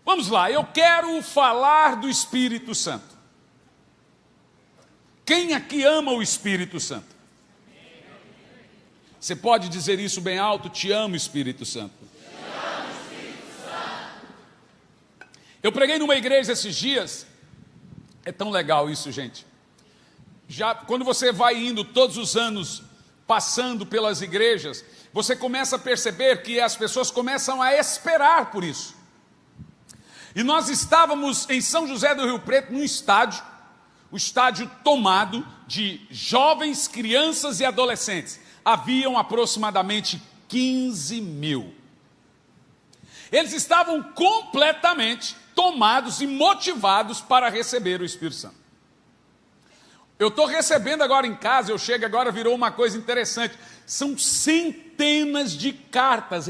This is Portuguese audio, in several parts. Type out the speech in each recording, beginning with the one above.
Vamos lá, eu quero falar do Espírito Santo. Quem aqui ama o Espírito Santo? Você pode dizer isso bem alto: te amo, Espírito Santo. Eu preguei numa igreja esses dias. É tão legal isso, gente. Já quando você vai indo todos os anos, passando pelas igrejas, você começa a perceber que as pessoas começam a esperar por isso. E nós estávamos em São José do Rio Preto, num estádio, o estádio tomado de jovens, crianças e adolescentes. Haviam aproximadamente 15 mil. Eles estavam completamente tomados e motivados para receber o Espírito Santo. Eu estou recebendo agora em casa, eu chego agora, virou uma coisa interessante. São centenas de cartas,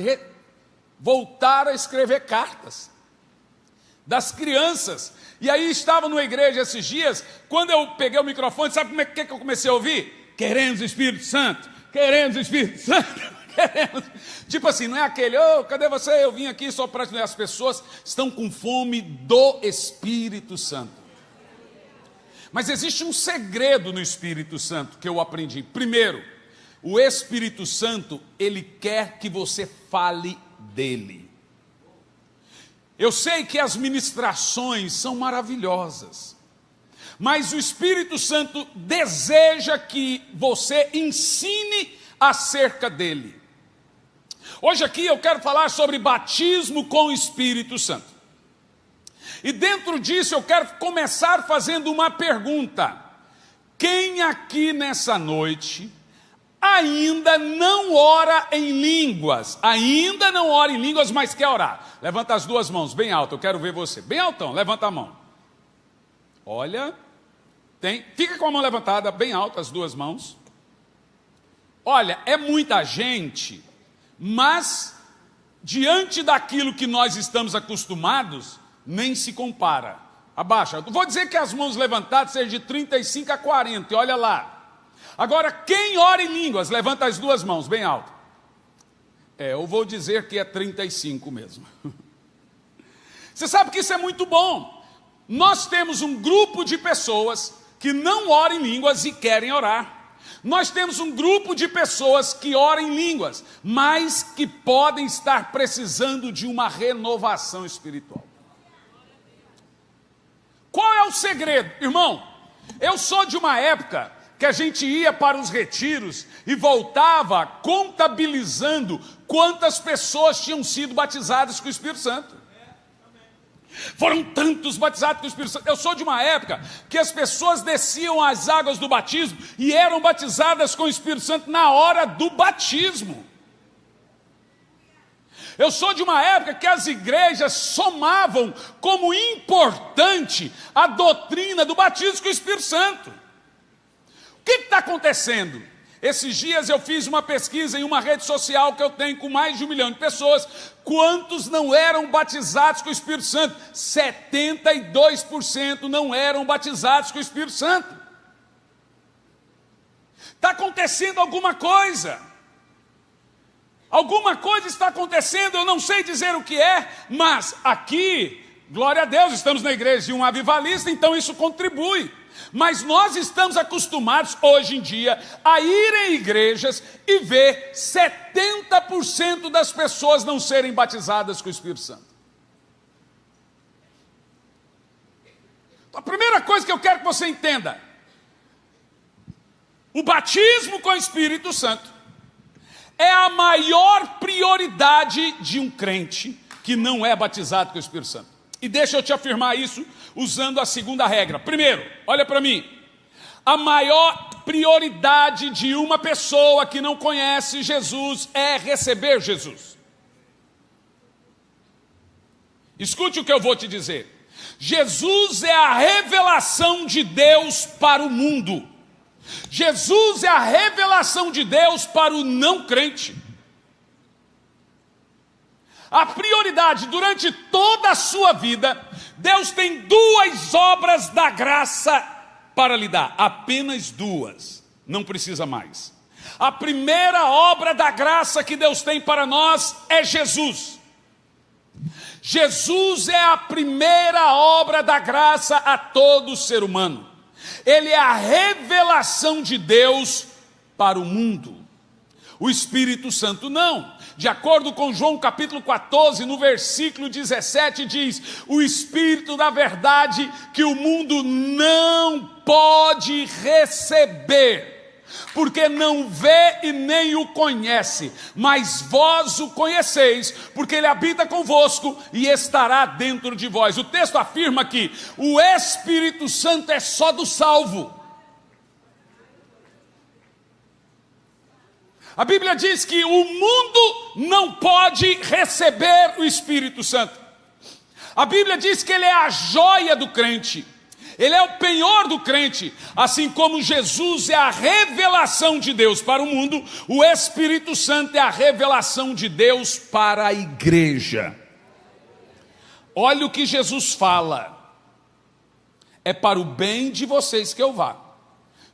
voltaram a escrever cartas das crianças. E aí estavam numa igreja esses dias, quando eu peguei o microfone, sabe como é que eu comecei a ouvir? Queremos o Espírito Santo, queremos o Espírito Santo. Tipo assim, não é aquele, cadê você? Eu vim aqui só para... As pessoas estão com fome do Espírito Santo. Mas existe um segredo no Espírito Santo que eu aprendi. Primeiro, o Espírito Santo, ele quer que você fale dele. Eu sei que as ministrações são maravilhosas, mas o Espírito Santo deseja que você ensine acerca dele. Hoje aqui eu quero falar sobre batismo com o Espírito Santo. E dentro disso eu quero começar fazendo uma pergunta. Quem aqui nessa noite ainda não ora em línguas? Ainda não ora em línguas, mas quer orar? Levanta as duas mãos bem alto, eu quero ver você. Bem altão, levanta a mão. Olha, fica com a mão levantada, bem alta, as duas mãos. Olha, é muita gente, mas diante daquilo que nós estamos acostumados, nem se compara. Abaixa. Eu vou dizer que as mãos levantadas sejam de 35 a 40, e olha lá. Agora, quem ora em línguas, levanta as duas mãos bem alto. Eu vou dizer que é 35 mesmo. Você sabe que isso é muito bom. Nós temos um grupo de pessoas que não oram em línguas e querem orar. Nós temos um grupo de pessoas que oram em línguas, mas que podem estar precisando de uma renovação espiritual. Qual é o segredo? Irmão, eu sou de uma época que a gente ia para os retiros e voltava contabilizando quantas pessoas tinham sido batizadas com o Espírito Santo. Foram tantos batizados com o Espírito Santo. Eu sou de uma época que as pessoas desciam as águas do batismo e eram batizadas com o Espírito Santo na hora do batismo. Eu sou de uma época que as igrejas somavam como importante a doutrina do batismo com o Espírito Santo. O que está acontecendo? Esses dias eu fiz uma pesquisa em uma rede social que eu tenho com mais de 1 milhão de pessoas. Quantos não eram batizados com o Espírito Santo? 72% não eram batizados com o Espírito Santo. Está acontecendo alguma coisa. Alguma coisa está acontecendo, eu não sei dizer o que é, mas aqui, glória a Deus, estamos na igreja de um avivalista, então isso contribui. Mas nós estamos acostumados hoje em dia a ir em igrejas e ver 70% das pessoas não serem batizadas com o Espírito Santo. Então, a primeira coisa que eu quero que você entenda: o batismo com o Espírito Santo é a maior prioridade de um crente que não é batizado com o Espírito Santo. E deixa eu te afirmar isso usando a segunda regra. Primeiro, olha para mim. A maior prioridade de uma pessoa que não conhece Jesus é receber Jesus. Escute o que eu vou te dizer. Jesus é a revelação de Deus para o mundo. Jesus é a revelação de Deus para o não crente. A prioridade durante toda a sua vida, Deus tem 2 obras da graça para lhe dar. Apenas 2, não precisa mais. A primeira obra da graça que Deus tem para nós é Jesus. Jesus é a primeira obra da graça a todo ser humano. Ele é a revelação de Deus para o mundo. O Espírito Santo não. De acordo com João capítulo 14, no versículo 17, diz: o Espírito da verdade que o mundo não pode receber, porque não vê e nem o conhece, mas vós o conheceis, porque ele habita convosco e estará dentro de vós. O texto afirma que o Espírito Santo é só do salvo. A Bíblia diz que o mundo não pode receber o Espírito Santo. A Bíblia diz que ele é a joia do crente. Ele é o penhor do crente. Assim como Jesus é a revelação de Deus para o mundo, o Espírito Santo é a revelação de Deus para a igreja. Olha o que Jesus fala: é para o bem de vocês que eu vá,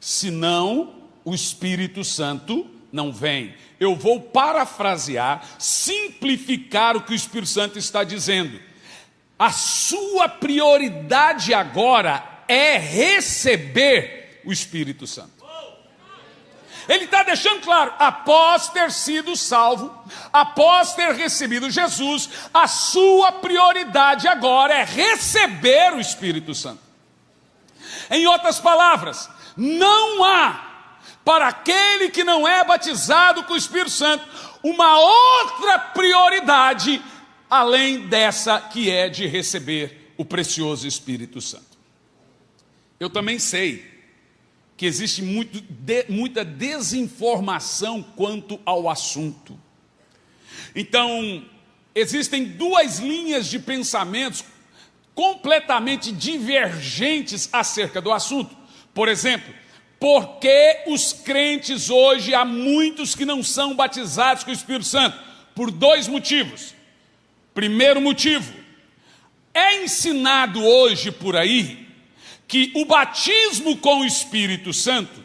senão o Espírito Santo não vem. Eu vou parafrasear, simplificar o que o Espírito Santo está dizendo. A sua prioridade agora é receber o Espírito Santo. Ele está deixando claro, após ter sido salvo, após ter recebido Jesus, a sua prioridade agora é receber o Espírito Santo. Em outras palavras, não há para aquele que não é batizado com o Espírito Santo uma outra prioridade além dessa que é de receber o precioso Espírito Santo. Eu também sei que existe muita desinformação quanto ao assunto. Então, existem duas linhas de pensamentos completamente divergentes acerca do assunto. Por exemplo, por que os crentes hoje, há muitos que não são batizados com o Espírito Santo? Por dois motivos. Primeiro motivo, é ensinado hoje por aí que o batismo com o Espírito Santo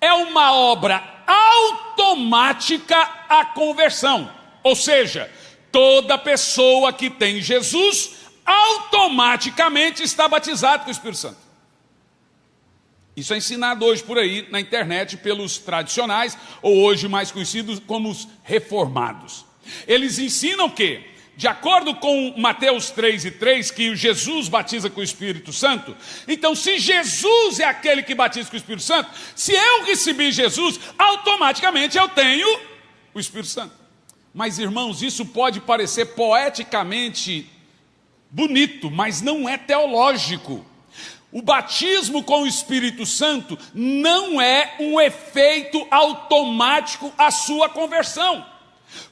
é uma obra automática à conversão. Ou seja, toda pessoa que tem Jesus automaticamente está batizada com o Espírito Santo. Isso é ensinado hoje por aí na internet pelos tradicionais, ou hoje mais conhecidos como os reformados. Eles ensinam que, de acordo com Mateus 3:3, que Jesus batiza com o Espírito Santo, então se Jesus é aquele que batiza com o Espírito Santo, se eu recebi Jesus, automaticamente eu tenho o Espírito Santo. Mas irmãos, isso pode parecer poeticamente bonito, mas não é teológico. O batismo com o Espírito Santo não é um efeito automático à sua conversão.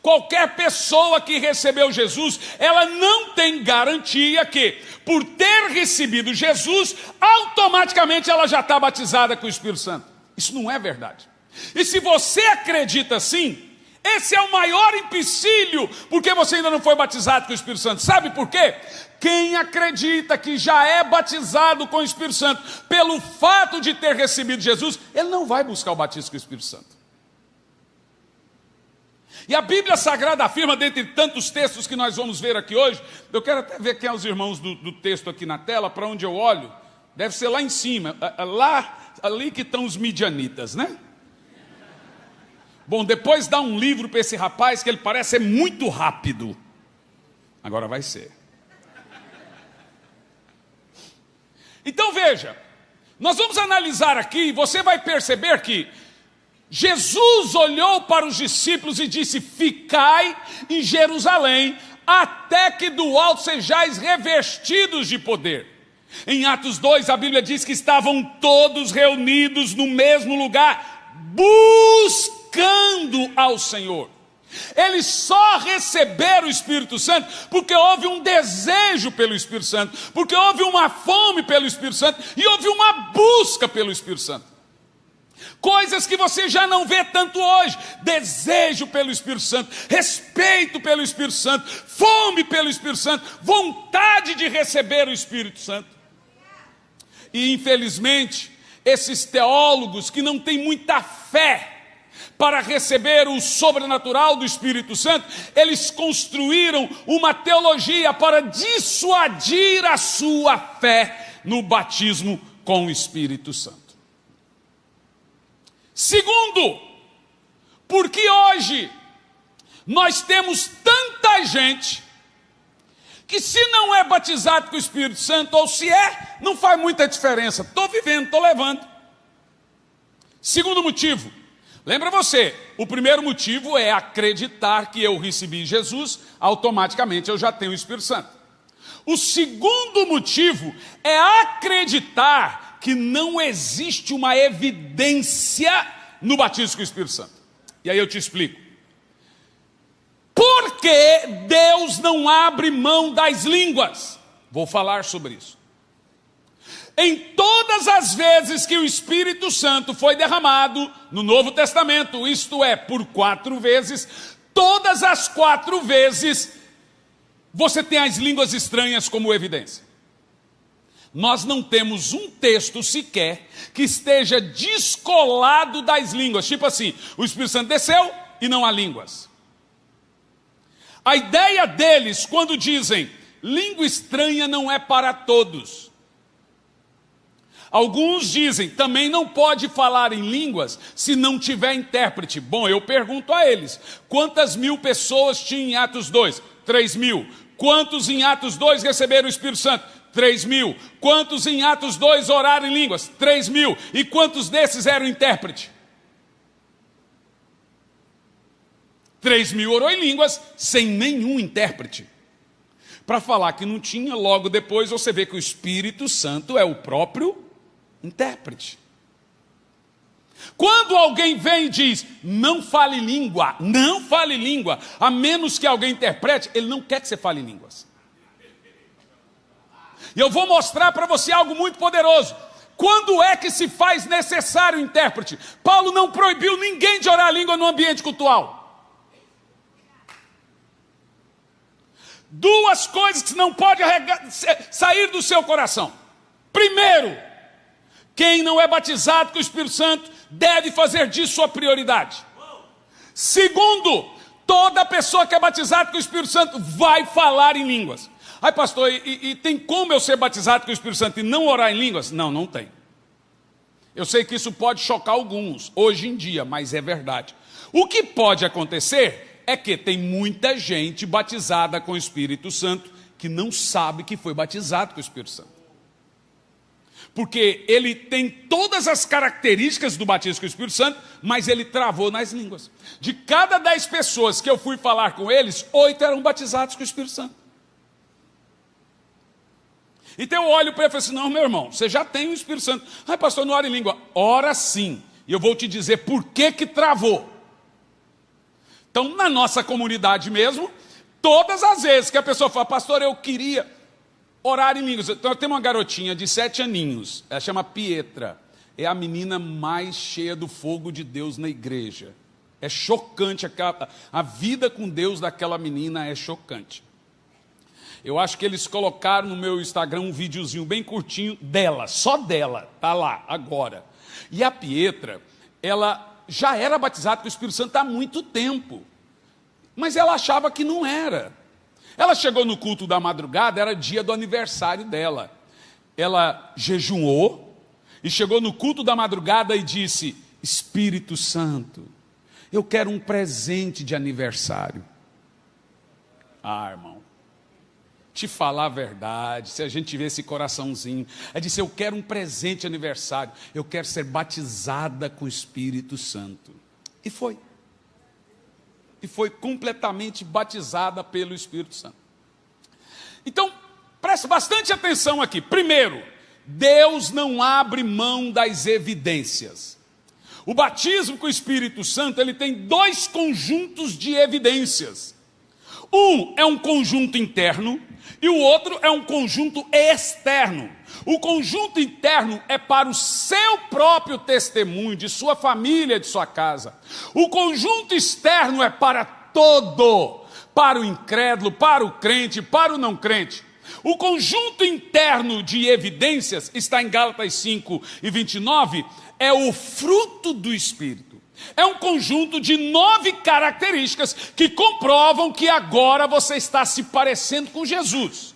Qualquer pessoa que recebeu Jesus, ela não tem garantia que, por ter recebido Jesus, automaticamente ela já está batizada com o Espírito Santo. Isso não é verdade. E se você acredita assim, esse é o maior empecilho, porque você ainda não foi batizado com o Espírito Santo. Sabe por quê? Quem acredita que já é batizado com o Espírito Santo, pelo fato de ter recebido Jesus, ele não vai buscar o batismo com o Espírito Santo. E a Bíblia Sagrada afirma, dentre tantos textos que nós vamos ver aqui hoje, eu quero até ver quem é os irmãos do texto aqui na tela, para onde eu olho, deve ser lá em cima, ali que estão os midianitas, né? Bom, depois dá um livro para esse rapaz, que ele parece ser muito rápido. Agora vai ser. Então veja, nós vamos analisar aqui, e você vai perceber que Jesus olhou para os discípulos e disse: ficai em Jerusalém, até que do alto sejais revestidos de poder. Em Atos 2, a Bíblia diz que estavam todos reunidos no mesmo lugar, buscando ao Senhor. Eles só receberam o Espírito Santo porque houve um desejo pelo Espírito Santo, porque houve uma fome pelo Espírito Santo e houve uma busca pelo Espírito Santo. Coisas que você já não vê tanto hoje: desejo pelo Espírito Santo, respeito pelo Espírito Santo, fome pelo Espírito Santo, vontade de receber o Espírito Santo. E infelizmente, esses teólogos que não têm muita fé para receber o sobrenatural do Espírito Santo, eles construíram uma teologia para dissuadir a sua fé no batismo com o Espírito Santo. Segundo, porque hoje nós temos tanta gente que se não é batizado com o Espírito Santo, ou se é, não faz muita diferença. Estou vivendo, estou levando. Segundo motivo, lembra você, o primeiro motivo é acreditar que eu recebi Jesus, automaticamente eu já tenho o Espírito Santo. O segundo motivo é acreditar que não existe uma evidência no batismo com o Espírito Santo. E aí eu te explico. Por que Deus não abre mão das línguas? Vou falar sobre isso. Em todas as vezes que o Espírito Santo foi derramado no Novo Testamento, isto é, por 4 vezes, todas as 4 vezes você tem as línguas estranhas como evidência. Nós não temos um texto sequer que esteja descolado das línguas. Tipo assim, o Espírito Santo desceu e não há línguas. A ideia deles, quando dizem língua estranha não é para todos. Alguns dizem, também não pode falar em línguas se não tiver intérprete. Bom, eu pergunto a eles, quantas mil pessoas tinham em Atos 2? 3.000. Quantos em Atos 2 receberam o Espírito Santo? 3.000. Quantos em Atos 2 oraram em línguas? 3.000. E quantos desses eram intérprete? 3.000 orou em línguas sem nenhum intérprete. Para falar que não tinha, logo depois você vê que o Espírito Santo é o próprio intérprete. Quando alguém vem e diz, não fale língua, a menos que alguém interprete, ele não quer que você fale línguas. E eu vou mostrar para você algo muito poderoso. Quando é que se faz necessário o intérprete? Paulo não proibiu ninguém de orar a língua no ambiente cultual. 2 coisas que não pode sair do seu coração. Primeiro, quem não é batizado com o Espírito Santo deve fazer disso sua prioridade. Segundo, toda pessoa que é batizada com o Espírito Santo vai falar em línguas. Ai, pastor, e tem como eu ser batizado com o Espírito Santo e não orar em línguas? Não, não tem. Eu sei que isso pode chocar alguns hoje em dia, mas é verdade. O que pode acontecer é que tem muita gente batizada com o Espírito Santo que não sabe que foi batizado com o Espírito Santo. Porque ele tem todas as características do batismo com o Espírito Santo, mas ele travou nas línguas. De cada 10 pessoas que eu fui falar com eles, 8 eram batizados com o Espírito Santo. Então eu olho para ele e falo assim, não, meu irmão, você já tem o Espírito Santo. Ai, pastor, não ora em língua. Ora sim. E eu vou te dizer por que travou. Então, na nossa comunidade mesmo, todas as vezes que a pessoa fala, pastor, eu queria orar em línguas. Então, eu tenho uma garotinha de 7 aninhos, ela chama Pietra. É a menina mais cheia do fogo de Deus na igreja. É chocante, a vida com Deus daquela menina é chocante. Eu acho que eles colocaram no meu Instagram um videozinho bem curtinho dela, só dela, tá lá, agora. E a Pietra, ela já era batizada com o Espírito Santo há muito tempo, mas ela achava que não era. Ela chegou no culto da madrugada, era dia do aniversário dela. Ela jejuou e chegou no culto da madrugada e disse, Espírito Santo, eu quero um presente de aniversário. Ah, irmão, te falar a verdade, se a gente tiver esse coraçãozinho, ela disse, eu quero um presente de aniversário, eu quero ser batizada com o Espírito Santo. E foi. E foi completamente batizada pelo Espírito Santo. Então, preste bastante atenção aqui. Primeiro, Deus não abre mão das evidências. O batismo com o Espírito Santo, ele tem 2 conjuntos de evidências. Um é um conjunto interno e o outro é um conjunto externo. O conjunto interno é para o seu próprio testemunho, de sua família, de sua casa. O conjunto externo é para todo, para o incrédulo, para o crente, para o não crente. O conjunto interno de evidências, está em Gálatas 5:29, é o fruto do Espírito. É um conjunto de 9 características que comprovam que agora você está se parecendo com Jesus.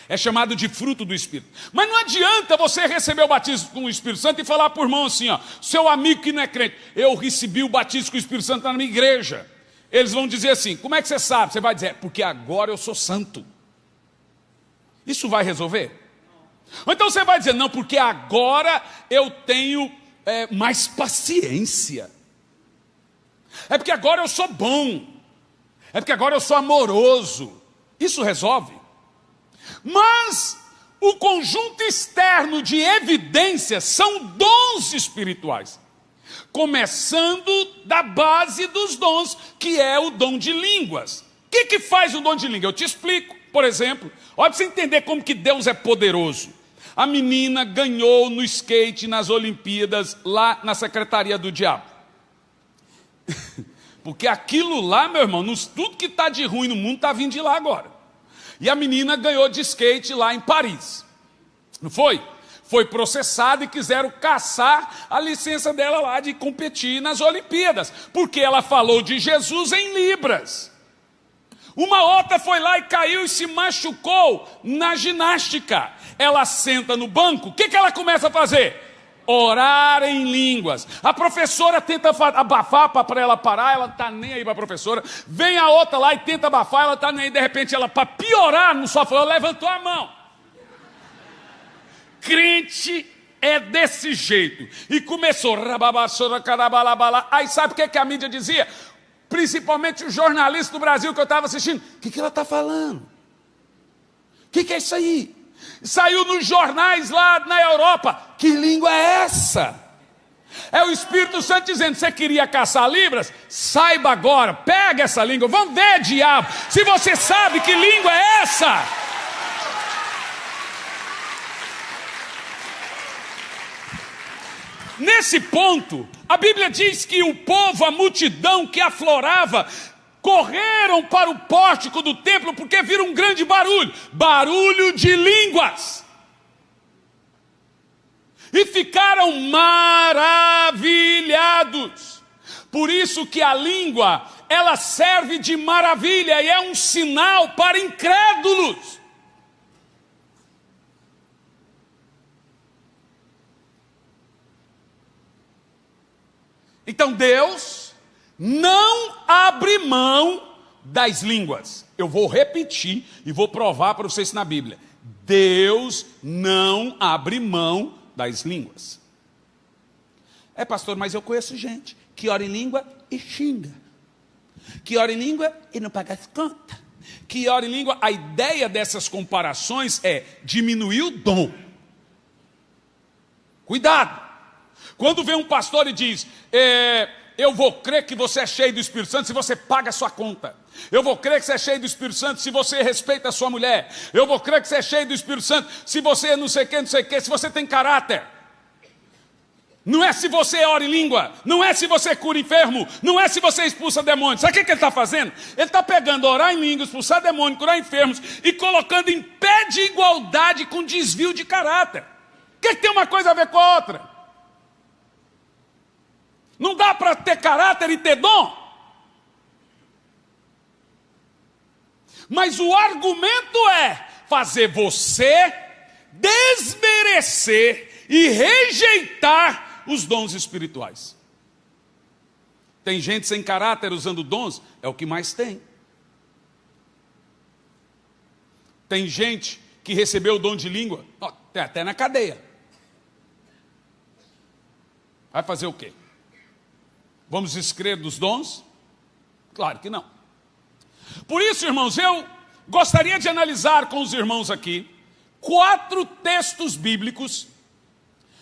É chamado de fruto do Espírito. Mas não adianta você receber o batismo com o Espírito Santo e falar por mão assim, ó, seu amigo que não é crente, eu recebi o batismo com o Espírito Santo na minha igreja. Eles vão dizer assim, como é que você sabe? Você vai dizer, porque agora eu sou santo. Isso vai resolver? Ou então você vai dizer, não, porque agora eu tenho mais paciência. É porque agora eu sou bom. É porque agora eu sou amoroso. Isso resolve. Mas o conjunto externo de evidências são dons espirituais. Começando da base dos dons, que é o dom de línguas. O que faz o dom de língua? Eu te explico. Por exemplo, olha para você entender como que Deus é poderoso. A menina ganhou no skate nas Olimpíadas, lá na secretaria do diabo. Porque aquilo lá, meu irmão, tudo que está de ruim no mundo está vindo de lá agora. E a menina ganhou de skate lá em Paris. Não foi? Foi processada e quiseram caçar a licença dela lá de competir nas Olimpíadas. Porque ela falou de Jesus em Libras. Uma outra foi lá e caiu e se machucou na ginástica. Ela senta no banco, o que ela começa a fazer? Orar em línguas. A professora tenta abafar para ela parar, ela não está nem aí para a professora. Vem a outra lá e tenta abafar, ela está nem aí. De repente ela, para piorar no sofá, ela levantou a mão. Crente é desse jeito. E começou. Aí sabe o que a mídia dizia? Principalmente os jornalistas do Brasil que eu estava assistindo. O que ela está falando? O que é isso aí? Saiu nos jornais lá na Europa. Que língua é essa? É o Espírito Santo dizendo, você queria caçar libras? Saiba agora, pega essa língua. Vamos ver, diabo, se você sabe que língua é essa. Nesse ponto, a Bíblia diz que o povo, a multidão que aflorava, correram para o pórtico do templo porque viram um grande barulho. Barulho de línguas. E ficaram maravilhados. Por isso que a língua, ela serve de maravilha e é um sinal para incrédulos. Então Deus não abre mão das línguas. Eu vou repetir e vou provar para vocês na Bíblia. Deus não abre mão das línguas. É, pastor, mas eu conheço gente que ora em língua e xinga. Que ora em língua e não paga as contas. Que ora em língua, a ideia dessas comparações é diminuir o dom. Cuidado. Quando vem um pastor e diz, eu vou crer que você é cheio do Espírito Santo se você paga a sua conta. Eu vou crer que você é cheio do Espírito Santo se você respeita a sua mulher. Eu vou crer que você é cheio do Espírito Santo se você não sei o que, se você tem caráter. Não é se você ora em língua, não é se você cura enfermo, não é se você expulsa demônios. Sabe o que ele está fazendo? Ele está pegando orar em língua, expulsar demônios, curar enfermos e colocando em pé de igualdade com desvio de caráter. O que tem uma coisa a ver com a outra? Não dá para ter caráter e ter dom. Mas o argumento é fazer você desmerecer e rejeitar os dons espirituais. Tem gente sem caráter usando dons, é o que mais tem. Tem gente que recebeu o dom de língua, tem até na cadeia. Vai fazer o quê? Vamos descrer dos dons? Claro que não. Por isso, irmãos, eu gostaria de analisar com os irmãos aqui 4 textos bíblicos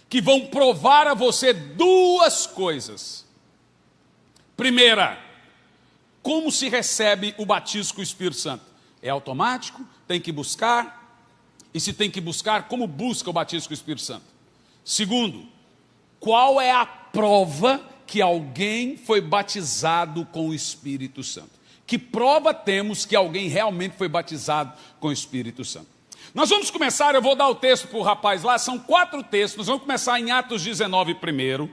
que vão provar a você 2 coisas. Primeira, como se recebe o batismo com o Espírito Santo? É automático? Tem que buscar? E se tem que buscar, como busca o batismo com o Espírito Santo? Segundo, qual é a prova que alguém foi batizado com o Espírito Santo? Que prova temos que alguém realmente foi batizado com o Espírito Santo? Nós vamos começar, eu vou dar o texto para o rapaz lá, são 4 textos, nós vamos começar em Atos 19 primeiro.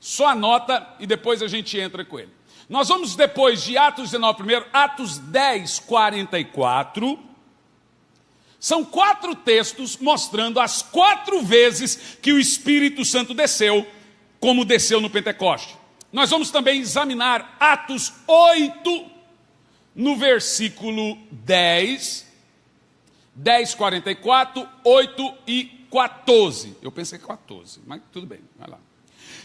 Só anota e depois a gente entra com ele. Nós vamos depois de Atos 19 primeiro, Atos 10, 44. São 4 textos mostrando as 4 vezes que o Espírito Santo desceu, como desceu no Pentecoste. Nós vamos também examinar Atos 8, no versículo 10, 10, 44, 8 e 14. Eu pensei 14, mas tudo bem, vai lá.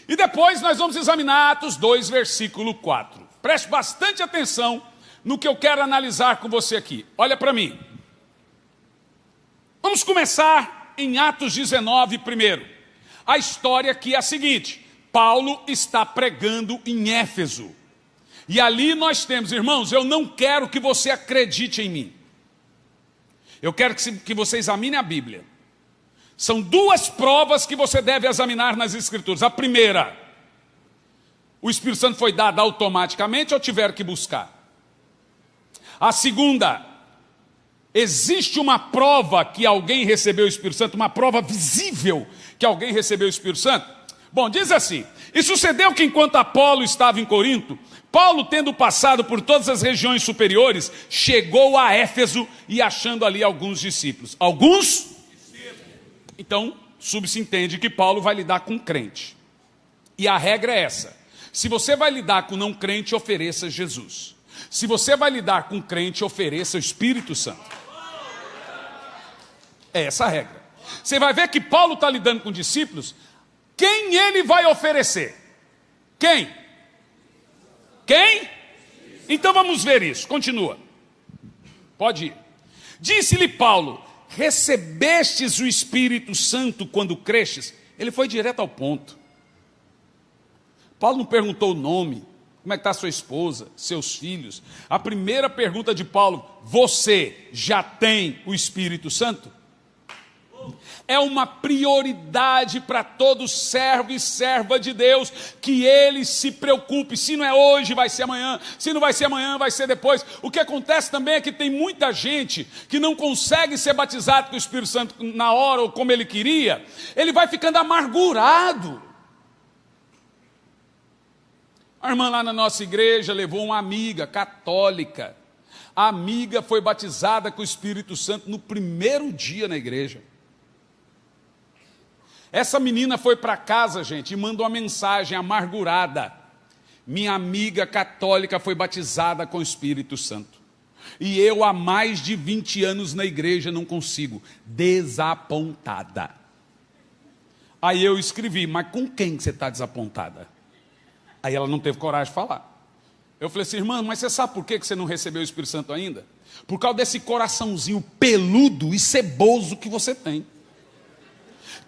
E depois nós vamos examinar Atos 2, versículo 4. Preste bastante atenção no que eu quero analisar com você aqui. Olha para mim. Vamos começar em Atos 19 primeiro. A história aqui é a seguinte: Paulo está pregando em Éfeso. E ali nós temos, irmãos, eu não quero que você acredite em mim. Eu quero que você examine a Bíblia. São 2 provas que você deve examinar nas Escrituras. A primeira, o Espírito Santo foi dado automaticamente ou tiveram que buscar? A segunda, existe uma prova que alguém recebeu o Espírito Santo, uma prova visível que alguém recebeu o Espírito Santo? Bom, diz assim: e sucedeu que enquanto Apolo estava em Corinto, Paulo, tendo passado por todas as regiões superiores, chegou a Éfeso e achando ali alguns discípulos. Alguns? Então, subentende que Paulo vai lidar com crente. E a regra é essa: se você vai lidar com não crente, ofereça Jesus. Se você vai lidar com crente, ofereça o Espírito Santo. É essa a regra. Você vai ver que Paulo está lidando com discípulos. Quem ele vai oferecer? Quem? Quem? Então vamos ver isso. Continua. Pode ir. Disse-lhe Paulo: recebestes o Espírito Santo quando crestes? Ele foi direto ao ponto. Paulo não perguntou o nome, como é que está sua esposa, seus filhos. A primeira pergunta de Paulo: você já tem o Espírito Santo? É uma prioridade para todo servo e serva de Deus que ele se preocupe. Se não é hoje, vai ser amanhã. Se não vai ser amanhã, vai ser depois. O que acontece também é que tem muita gente que não consegue ser batizado com o Espírito Santo na hora ou como ele queria. Ele vai ficando amargurado. A irmã lá na nossa igreja levou uma amiga católica. A amiga foi batizada com o Espírito Santo no primeiro dia na igreja. Essa menina foi para casa, gente, e mandou uma mensagem amargurada: minha amiga católica foi batizada com o Espírito Santo. E eu há mais de 20 anos na igreja não consigo. Desapontada. Aí eu escrevi: mas com quem você está desapontada? Aí ela não teve coragem de falar. Eu falei assim: irmã, mas você sabe por que você não recebeu o Espírito Santo ainda? Por causa desse coraçãozinho peludo e ceboso que você tem.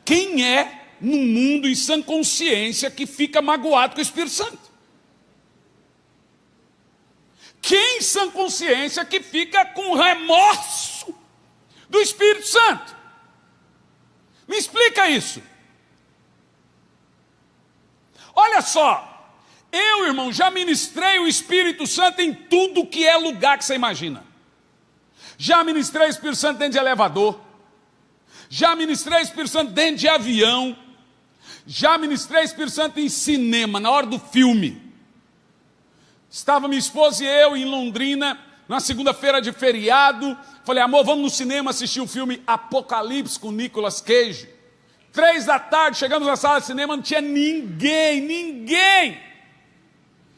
Quem é no mundo em sã consciência que fica magoado com o Espírito Santo? Quem em sã consciência que fica com remorso do Espírito Santo? Me explica isso. Olha só, eu, irmão, já ministrei o Espírito Santo em tudo que é lugar que você imagina. Já ministrei o Espírito Santo dentro de elevador. Já ministrei o Espírito Santo dentro de avião. Já ministrei o Espírito Santo em cinema, na hora do filme. Estava minha esposa e eu em Londrina, na segunda-feira de feriado. Falei: amor, vamos no cinema assistir o filme Apocalipse com Nicolas Cage. 3 da tarde, chegamos na sala de cinema, não tinha ninguém.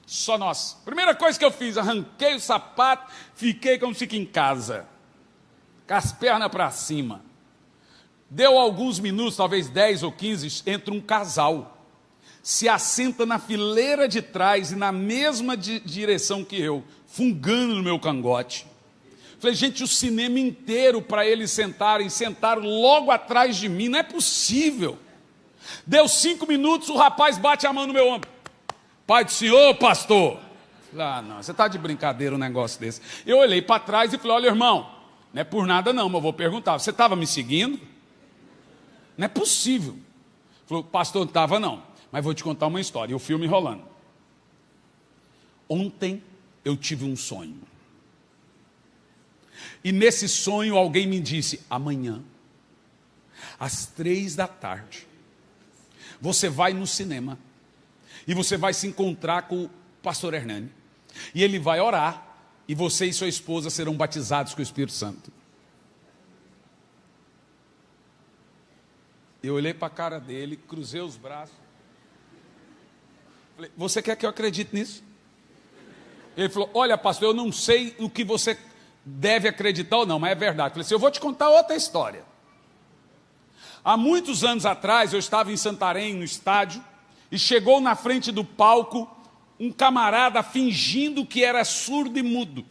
Só nós. Primeira coisa que eu fiz, arranquei o sapato, fiquei como se fica em casa, com as pernas para cima. Deu alguns minutos, talvez 10 ou 15, entra um casal, se assenta na fileira de trás e na mesma direção que eu, fungando no meu cangote. Falei: gente, o cinema inteiro para eles sentarem, sentaram logo atrás de mim, não é possível. Deu 5 minutos, o rapaz bate a mão no meu ombro: pai do senhor, pastor. Ah, não, você está de brincadeira um negócio desse. Eu olhei para trás e falei: olha, irmão, não é por nada não, mas eu vou perguntar, você estava me seguindo? Não é possível. Falou: pastor, não estava não, mas vou te contar uma história. E o filme rolando. Ontem eu tive um sonho. E nesse sonho alguém me disse: amanhã, às 3 da tarde, você vai no cinema E você vai se encontrar com o pastor Hernani. E ele vai orar. E você e sua esposa serão batizados com o Espírito Santo. Eu olhei para a cara dele, cruzei os braços. Falei, você quer que eu acredite nisso? Ele falou, olha pastor, eu não sei o que você deve acreditar ou não, mas é verdade. Eu falei assim, eu vou te contar outra história. Há muitos anos atrás, eu estava em Santarém, no estádio, e chegou na frente do palco um camarada fingindo que era surdo e mudo.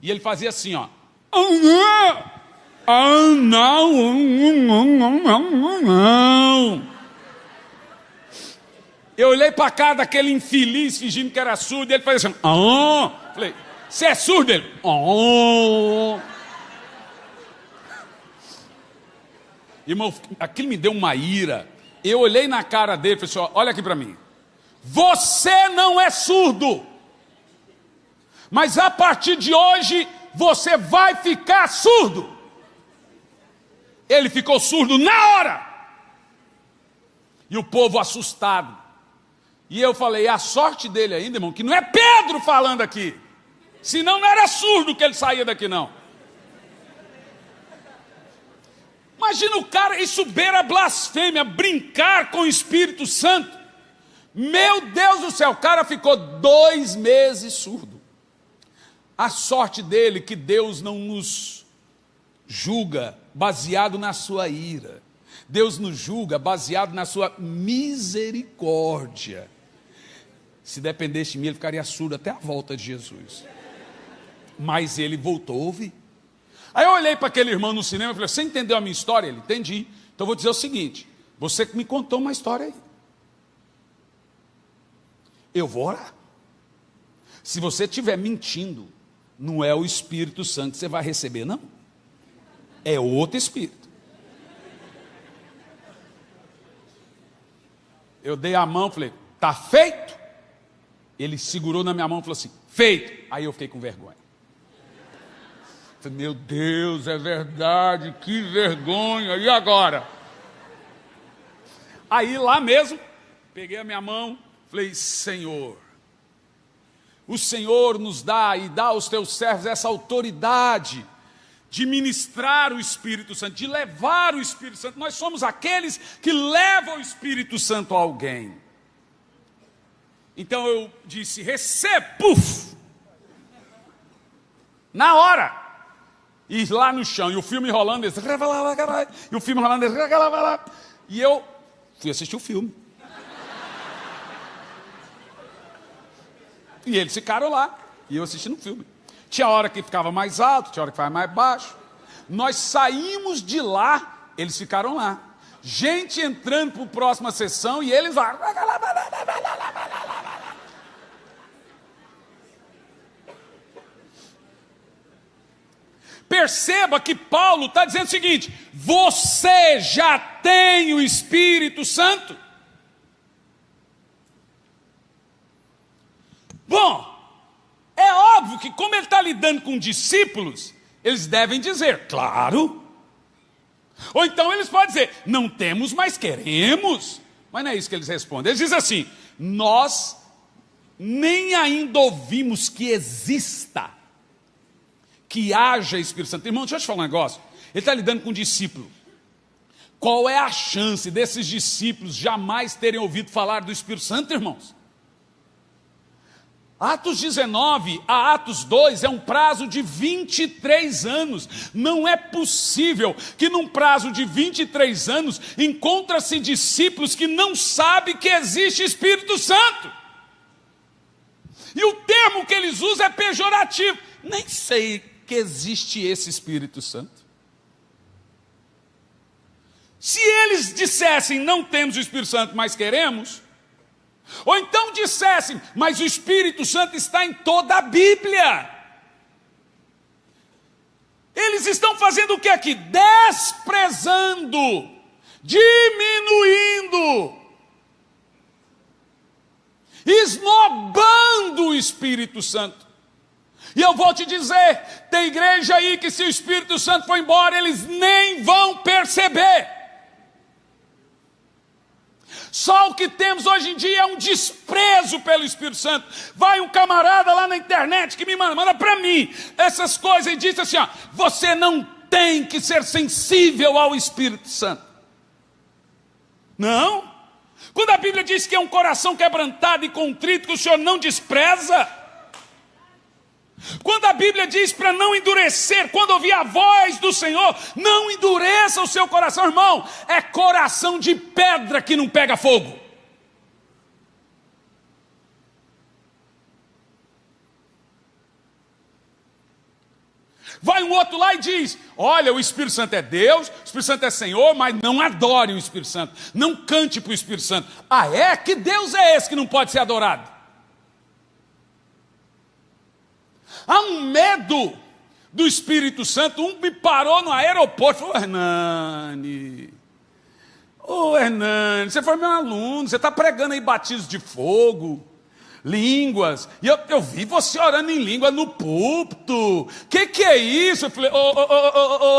E ele fazia assim, ó. Não. Eu olhei para cá daquele infeliz fingindo que era surdo, e ele fazia assim, falei, você é surdo? Ele, Irmão, aquilo me deu uma ira. Eu olhei na cara dele e falei assim, olha aqui para mim. Você não é surdo. Mas a partir de hoje, você vai ficar surdo. Ele ficou surdo na hora. E o povo assustado. E eu falei, a sorte dele ainda, irmão, que não é Pedro falando aqui. Senão não era surdo que ele saía daqui, não. Imagina o cara, isso beira blasfêmia, brincar com o Espírito Santo. Meu Deus do céu, o cara ficou 2 meses surdo. A sorte dele que Deus não nos julga baseado na sua ira. Deus nos julga baseado na sua misericórdia. Se dependesse de mim, ele ficaria surdo até a volta de Jesus. Mas ele voltou a ouvir. Aí eu olhei para aquele irmão no cinema e falei, você entendeu a minha história? Ele, entendi. Então eu vou dizer o seguinte, você me contou uma história aí. Eu vou orar. Se você estiver mentindo, não é o Espírito Santo que você vai receber, não. É outro Espírito. Eu dei a mão, falei, tá feito? Ele segurou na minha mão e falou assim, feito. Aí eu fiquei com vergonha. Falei, meu Deus, é verdade, que vergonha, e agora? Aí lá mesmo, peguei a minha mão, falei, Senhor, o Senhor nos dá e dá aos teus servos essa autoridade de ministrar o Espírito Santo, de levar o Espírito Santo. Nós somos aqueles que levam o Espírito Santo a alguém. Então eu disse, receba, puf! Na hora! E lá no chão, e o filme rolando, e o filme rolando, e eu fui assistir o filme. E eles ficaram lá, e eu assistindo o filme. Tinha hora que ficava mais alto, tinha hora que ficava mais baixo. Nós saímos de lá, eles ficaram lá. Gente entrando para a próxima sessão, e eles lá. Perceba que Paulo está dizendo o seguinte, você já tem o Espírito Santo? Bom, é óbvio que como ele está lidando com discípulos, eles devem dizer, claro. Ou então eles podem dizer, não temos, mas queremos. Mas não é isso que eles respondem. Eles dizem assim, nós nem ainda ouvimos que exista, que haja Espírito Santo. Irmão, deixa eu te falar um negócio. Ele está lidando com um discípulo. Qual é a chance desses discípulos jamais terem ouvido falar do Espírito Santo, irmãos? Atos 19 a Atos 2 é um prazo de 23 anos. Não é possível que num prazo de 23 anos encontra-se discípulos que não sabem que existe Espírito Santo. E o termo que eles usam é pejorativo. Nem sei que existe esse Espírito Santo. Se eles dissessem, não temos o Espírito Santo, mas queremos, ou então dissessem, mas o Espírito Santo está em toda a Bíblia. Eles estão fazendo o que aqui? Desprezando, diminuindo, esnobando o Espírito Santo. E eu vou te dizer, tem igreja aí que se o Espírito Santo for embora, eles nem vão perceber. Só o que temos hoje em dia é um desprezo pelo Espírito Santo. Vai um camarada lá na internet que me manda para mim essas coisas e diz assim, ó, você não tem que ser sensível ao Espírito Santo. Não. Quando a Bíblia diz que é um coração quebrantado e contrito que o Senhor não despreza. Quando a Bíblia diz para não endurecer, quando ouvir a voz do Senhor, não endureça o seu coração, irmão. É coração de pedra que não pega fogo. Vai um outro lá e diz, olha, o Espírito Santo é Deus, o Espírito Santo é Senhor, mas não adore o Espírito Santo, não cante para o Espírito Santo. Ah, é? Que Deus é esse que não pode ser adorado? Há um medo do Espírito Santo. Um me parou no aeroporto e falou, Hernani, você foi meu aluno, você está pregando aí batismo de fogo, línguas, e eu vi você orando em língua no púlpito. Que é isso? Eu falei,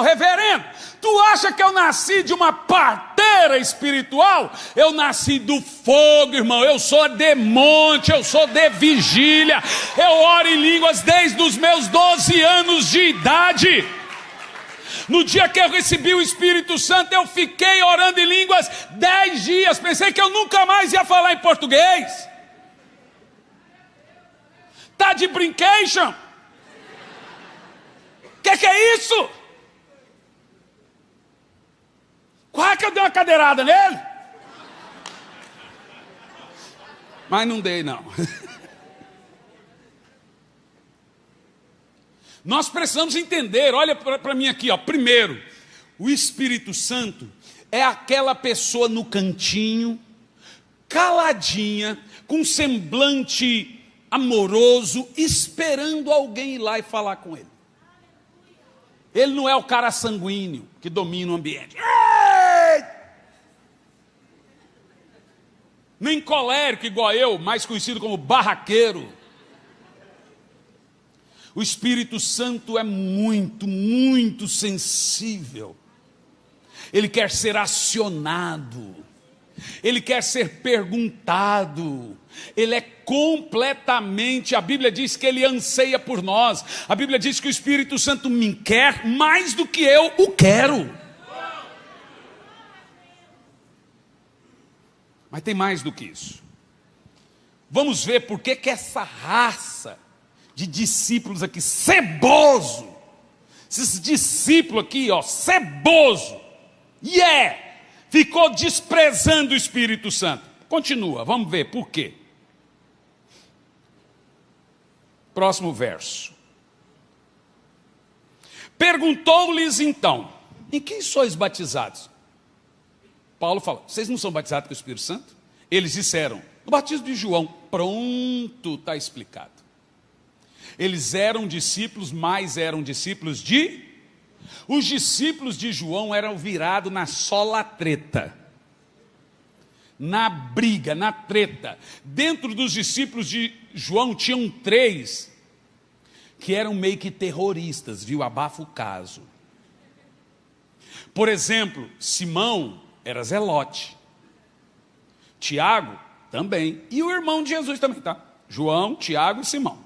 reverendo, tu acha que eu nasci de uma parteira espiritual? Eu nasci do fogo, irmão. Eu sou de monte, eu sou de vigília, eu oro em línguas desde os meus 12 anos de idade. No dia que eu recebi o Espírito Santo, eu fiquei orando em línguas 10 dias, pensei que eu nunca mais ia falar em português. Tá de brincation? Que é isso? Quase que eu dei uma cadeirada nele. Mas não dei, não. Nós precisamos entender, olha para mim aqui, ó. Primeiro, o Espírito Santo é aquela pessoa no cantinho, caladinha, com semblante amoroso, esperando alguém ir lá e falar com ele. Ele não é o cara sanguíneo que domina o ambiente. Nem colérico igual eu, mais conhecido como barraqueiro. O Espírito Santo é muito, muito sensível. Ele quer ser acionado. Ele quer ser perguntado. Ele é completamente, a Bíblia diz que ele anseia por nós. A Bíblia diz que o Espírito Santo me quer mais do que eu o quero. Mas tem mais do que isso. Vamos ver por que essa raça de discípulos aqui, ceboso, esses discípulos aqui, ó, ceboso, ficou desprezando o Espírito Santo. Continua, vamos ver por quê. Próximo verso. Perguntou-lhes então, em quem sois batizados? Paulo fala, vocês não são batizados com o Espírito Santo? Eles disseram, no batismo de João. Pronto, está explicado. Eles eram discípulos, mas eram discípulos de... Os discípulos de João eram virados na solatreta, na briga, na treta. Dentro dos discípulos de João tinham 3 que eram meio que terroristas, viu? Abafa o caso. Por exemplo, Simão era zelote, Tiago também, e o irmão de Jesus também, tá? João, Tiago e Simão.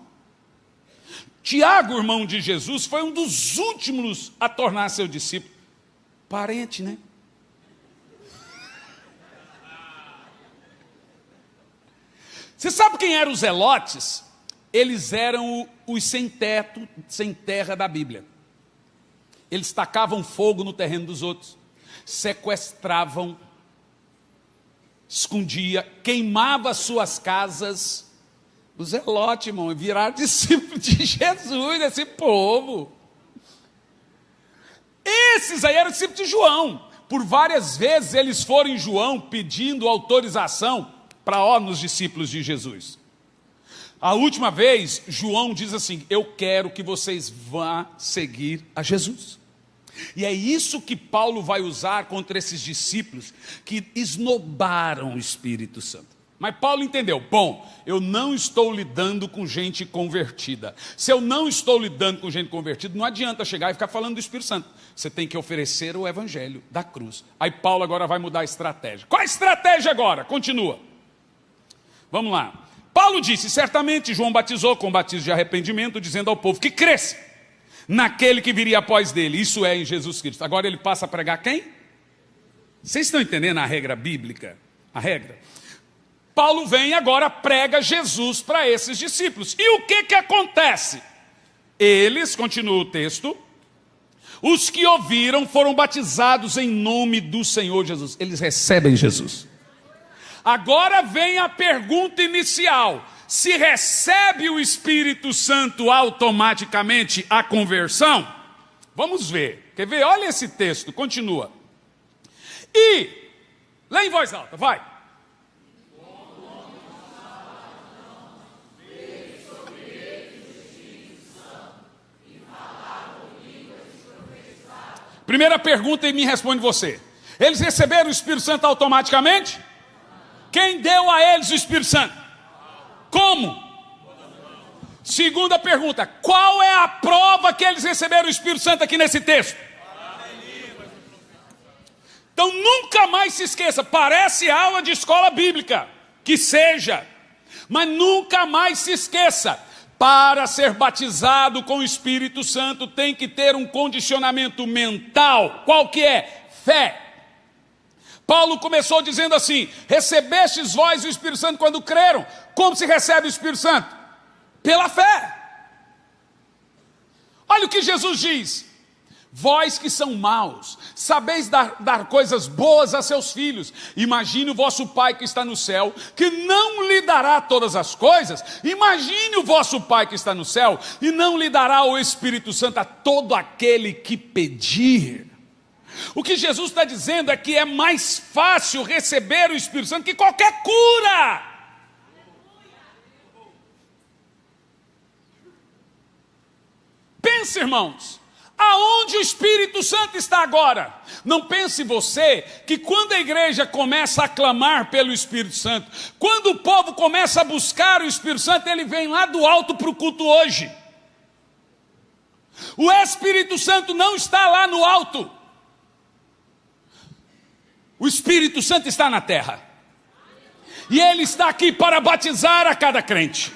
Tiago, irmão de Jesus, foi um dos últimos a tornar seu discípulo. Parente, né? Você sabe quem eram os zelotes? Eles eram os sem teto, sem terra da Bíblia. Eles tacavam fogo no terreno dos outros, sequestravam, escondia, queimava suas casas. Os zelotes, irmão, viraram discípulos de Jesus, esse povo. Esses aí eram discípulos de João. Por várias vezes eles foram em João pedindo autorização para nos discípulos de Jesus. A última vez, João diz assim, eu quero que vocês vão seguir a Jesus. E é isso que Paulo vai usar contra esses discípulos que esnobaram o Espírito Santo. Mas Paulo entendeu, bom, eu não estou lidando com gente convertida. Se eu não estou lidando com gente convertida, não adianta chegar e ficar falando do Espírito Santo. Você tem que oferecer o evangelho da cruz. Aí Paulo agora vai mudar a estratégia. Qual a estratégia agora? Continua. Vamos lá. Paulo disse, certamente João batizou com batismo de arrependimento, dizendo ao povo que cresce naquele que viria após dele. Isso é em Jesus Cristo. Agora ele passa a pregar quem? Vocês estão entendendo a regra bíblica? A regra? Paulo vem e agora prega Jesus para esses discípulos. E o que acontece? Eles, continua o texto, os que ouviram foram batizados em nome do Senhor Jesus. Eles recebem Jesus. Agora vem a pergunta inicial. Se recebe o Espírito Santo automaticamente a conversão? Vamos ver. Quer ver? Olha esse texto, continua. E, lê em voz alta, vai. Primeira pergunta e me responde você. Eles receberam o Espírito Santo automaticamente? Quem deu a eles o Espírito Santo? Como? Segunda pergunta. Qual é a prova que eles receberam o Espírito Santo aqui nesse texto? Então nunca mais se esqueça. Parece aula de escola bíblica. Que seja. Mas nunca mais se esqueça. Para ser batizado com o Espírito Santo tem que ter um condicionamento mental. Qual que é? Fé. Paulo começou dizendo assim, recebestes vós o Espírito Santo quando creram. Como se recebe o Espírito Santo? Pela fé. Olha o que Jesus diz. Vós que são maus, sabeis dar coisas boas a seus filhos. Imagine o vosso Pai que está no céu, que não lhe dará todas as coisas. Imagine o vosso Pai que está no céu, e não lhe dará o Espírito Santo a todo aquele que pedir. O que Jesus está dizendo é que é mais fácil receber o Espírito Santo que qualquer cura. Pense, irmãos. Aonde o Espírito Santo está agora? Não pense você que quando a igreja começa a clamar pelo Espírito Santo, quando o povo começa a buscar o Espírito Santo, ele vem lá do alto para o culto hoje. O Espírito Santo não está lá no alto. O Espírito Santo está na terra. E ele está aqui para batizar a cada crente.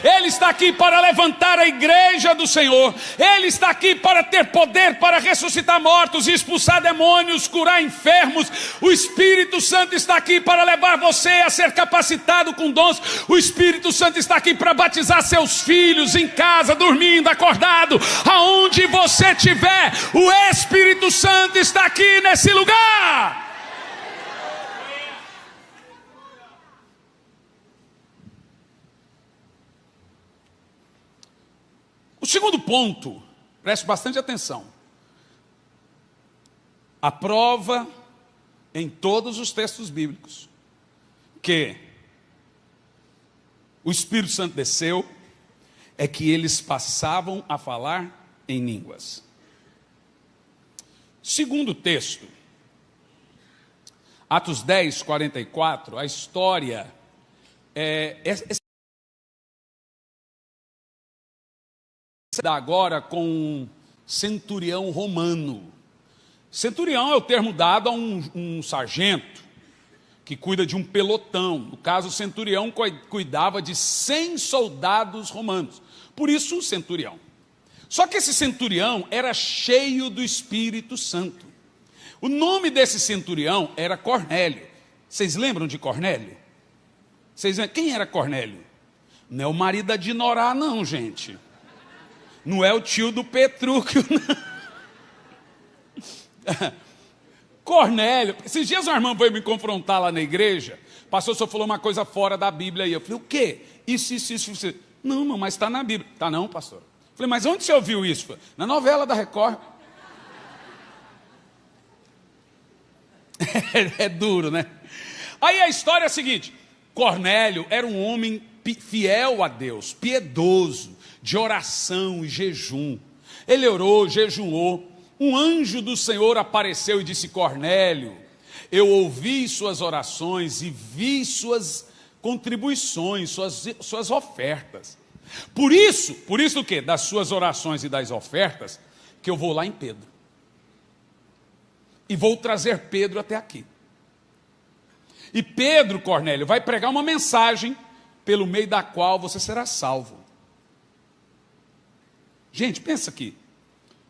Ele está aqui para levantar a igreja do Senhor. Ele está aqui para ter poder para ressuscitar mortos, expulsar demônios, curar enfermos. O Espírito Santo está aqui para levar você a ser capacitado com dons. O Espírito Santo está aqui para batizar seus filhos em casa, dormindo, acordado. Aonde você estiver, o Espírito Santo está aqui nesse lugar. O segundo ponto, preste bastante atenção. A prova em todos os textos bíblicos que o Espírito Santo desceu é que eles passavam a falar em línguas. Segundo texto, Atos 10, 44, a história dá agora com um centurião romano. Centurião é o termo dado a um sargento que cuida de um pelotão. No caso, o centurião cuidava de 100 soldados romanos. Por isso, o centurião. Só que esse centurião era cheio do Espírito Santo. O nome desse centurião era Cornélio. Vocês lembram de Cornélio? Quem era Cornélio? Não é o marido da Dinorá, não, gente. Não é o tio do Petrúquio, não. Cornélio, esses dias uma irmã veio me confrontar lá na igreja. O pastor só falou uma coisa fora da Bíblia aí. Eu falei, o quê? Isso. Não, mas está na Bíblia. Tá não, pastor. Eu falei, mas onde você ouviu isso? Falei, na novela da Record. É duro, né? Aí a história é a seguinte. Cornélio era um homem fiel a Deus, piedoso, de oração e jejum. Ele orou, jejuou. Um anjo do Senhor apareceu e disse, Cornélio, eu ouvi suas orações e vi suas contribuições, suas ofertas. Por isso o quê? Das suas orações e das ofertas, que eu vou lá em Pedro. E vou trazer Pedro até aqui. E Pedro, Cornélio, vai pregar uma mensagem pelo meio da qual você será salvo. Gente, pensa aqui.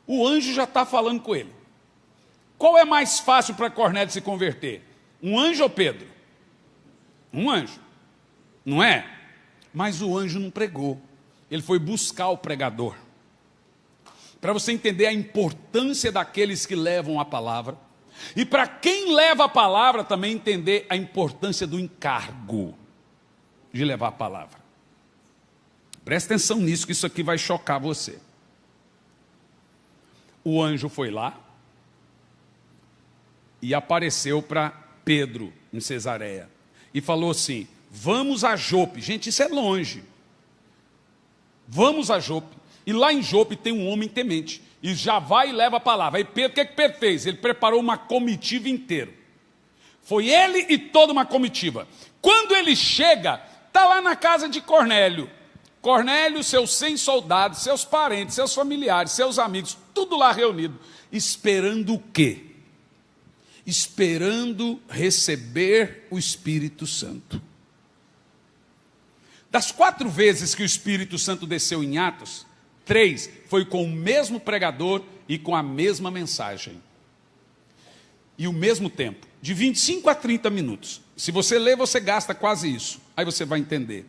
O anjo já está falando com ele. Qual é mais fácil para Cornélio se converter? Um anjo ou Pedro? Um anjo. Não é? Mas o anjo não pregou. Ele foi buscar o pregador. Para você entender a importância daqueles que levam a palavra. E para quem leva a palavra também entender a importância do encargo de levar a palavra. Presta atenção nisso, que isso aqui vai chocar você. O anjo foi lá e apareceu para Pedro em Cesareia e falou assim: vamos a Jope. Gente, isso é longe. Vamos a Jope. E lá em Jope tem um homem temente. E já vai e leva a palavra. Aí Pedro, o que Pedro fez? Ele preparou uma comitiva inteira. Foi ele e toda uma comitiva. Quando ele chega, está lá na casa de Cornélio. Cornélio, seus 100 soldados, seus parentes, seus familiares, seus amigos, tudo lá reunido. Esperando o quê? Esperando receber o Espírito Santo. Das 4 vezes que o Espírito Santo desceu em Atos, 3 foi com o mesmo pregador e com a mesma mensagem. E o mesmo tempo, de 25 a 30 minutos. Se você ler, você gasta quase isso. Aí você vai entender.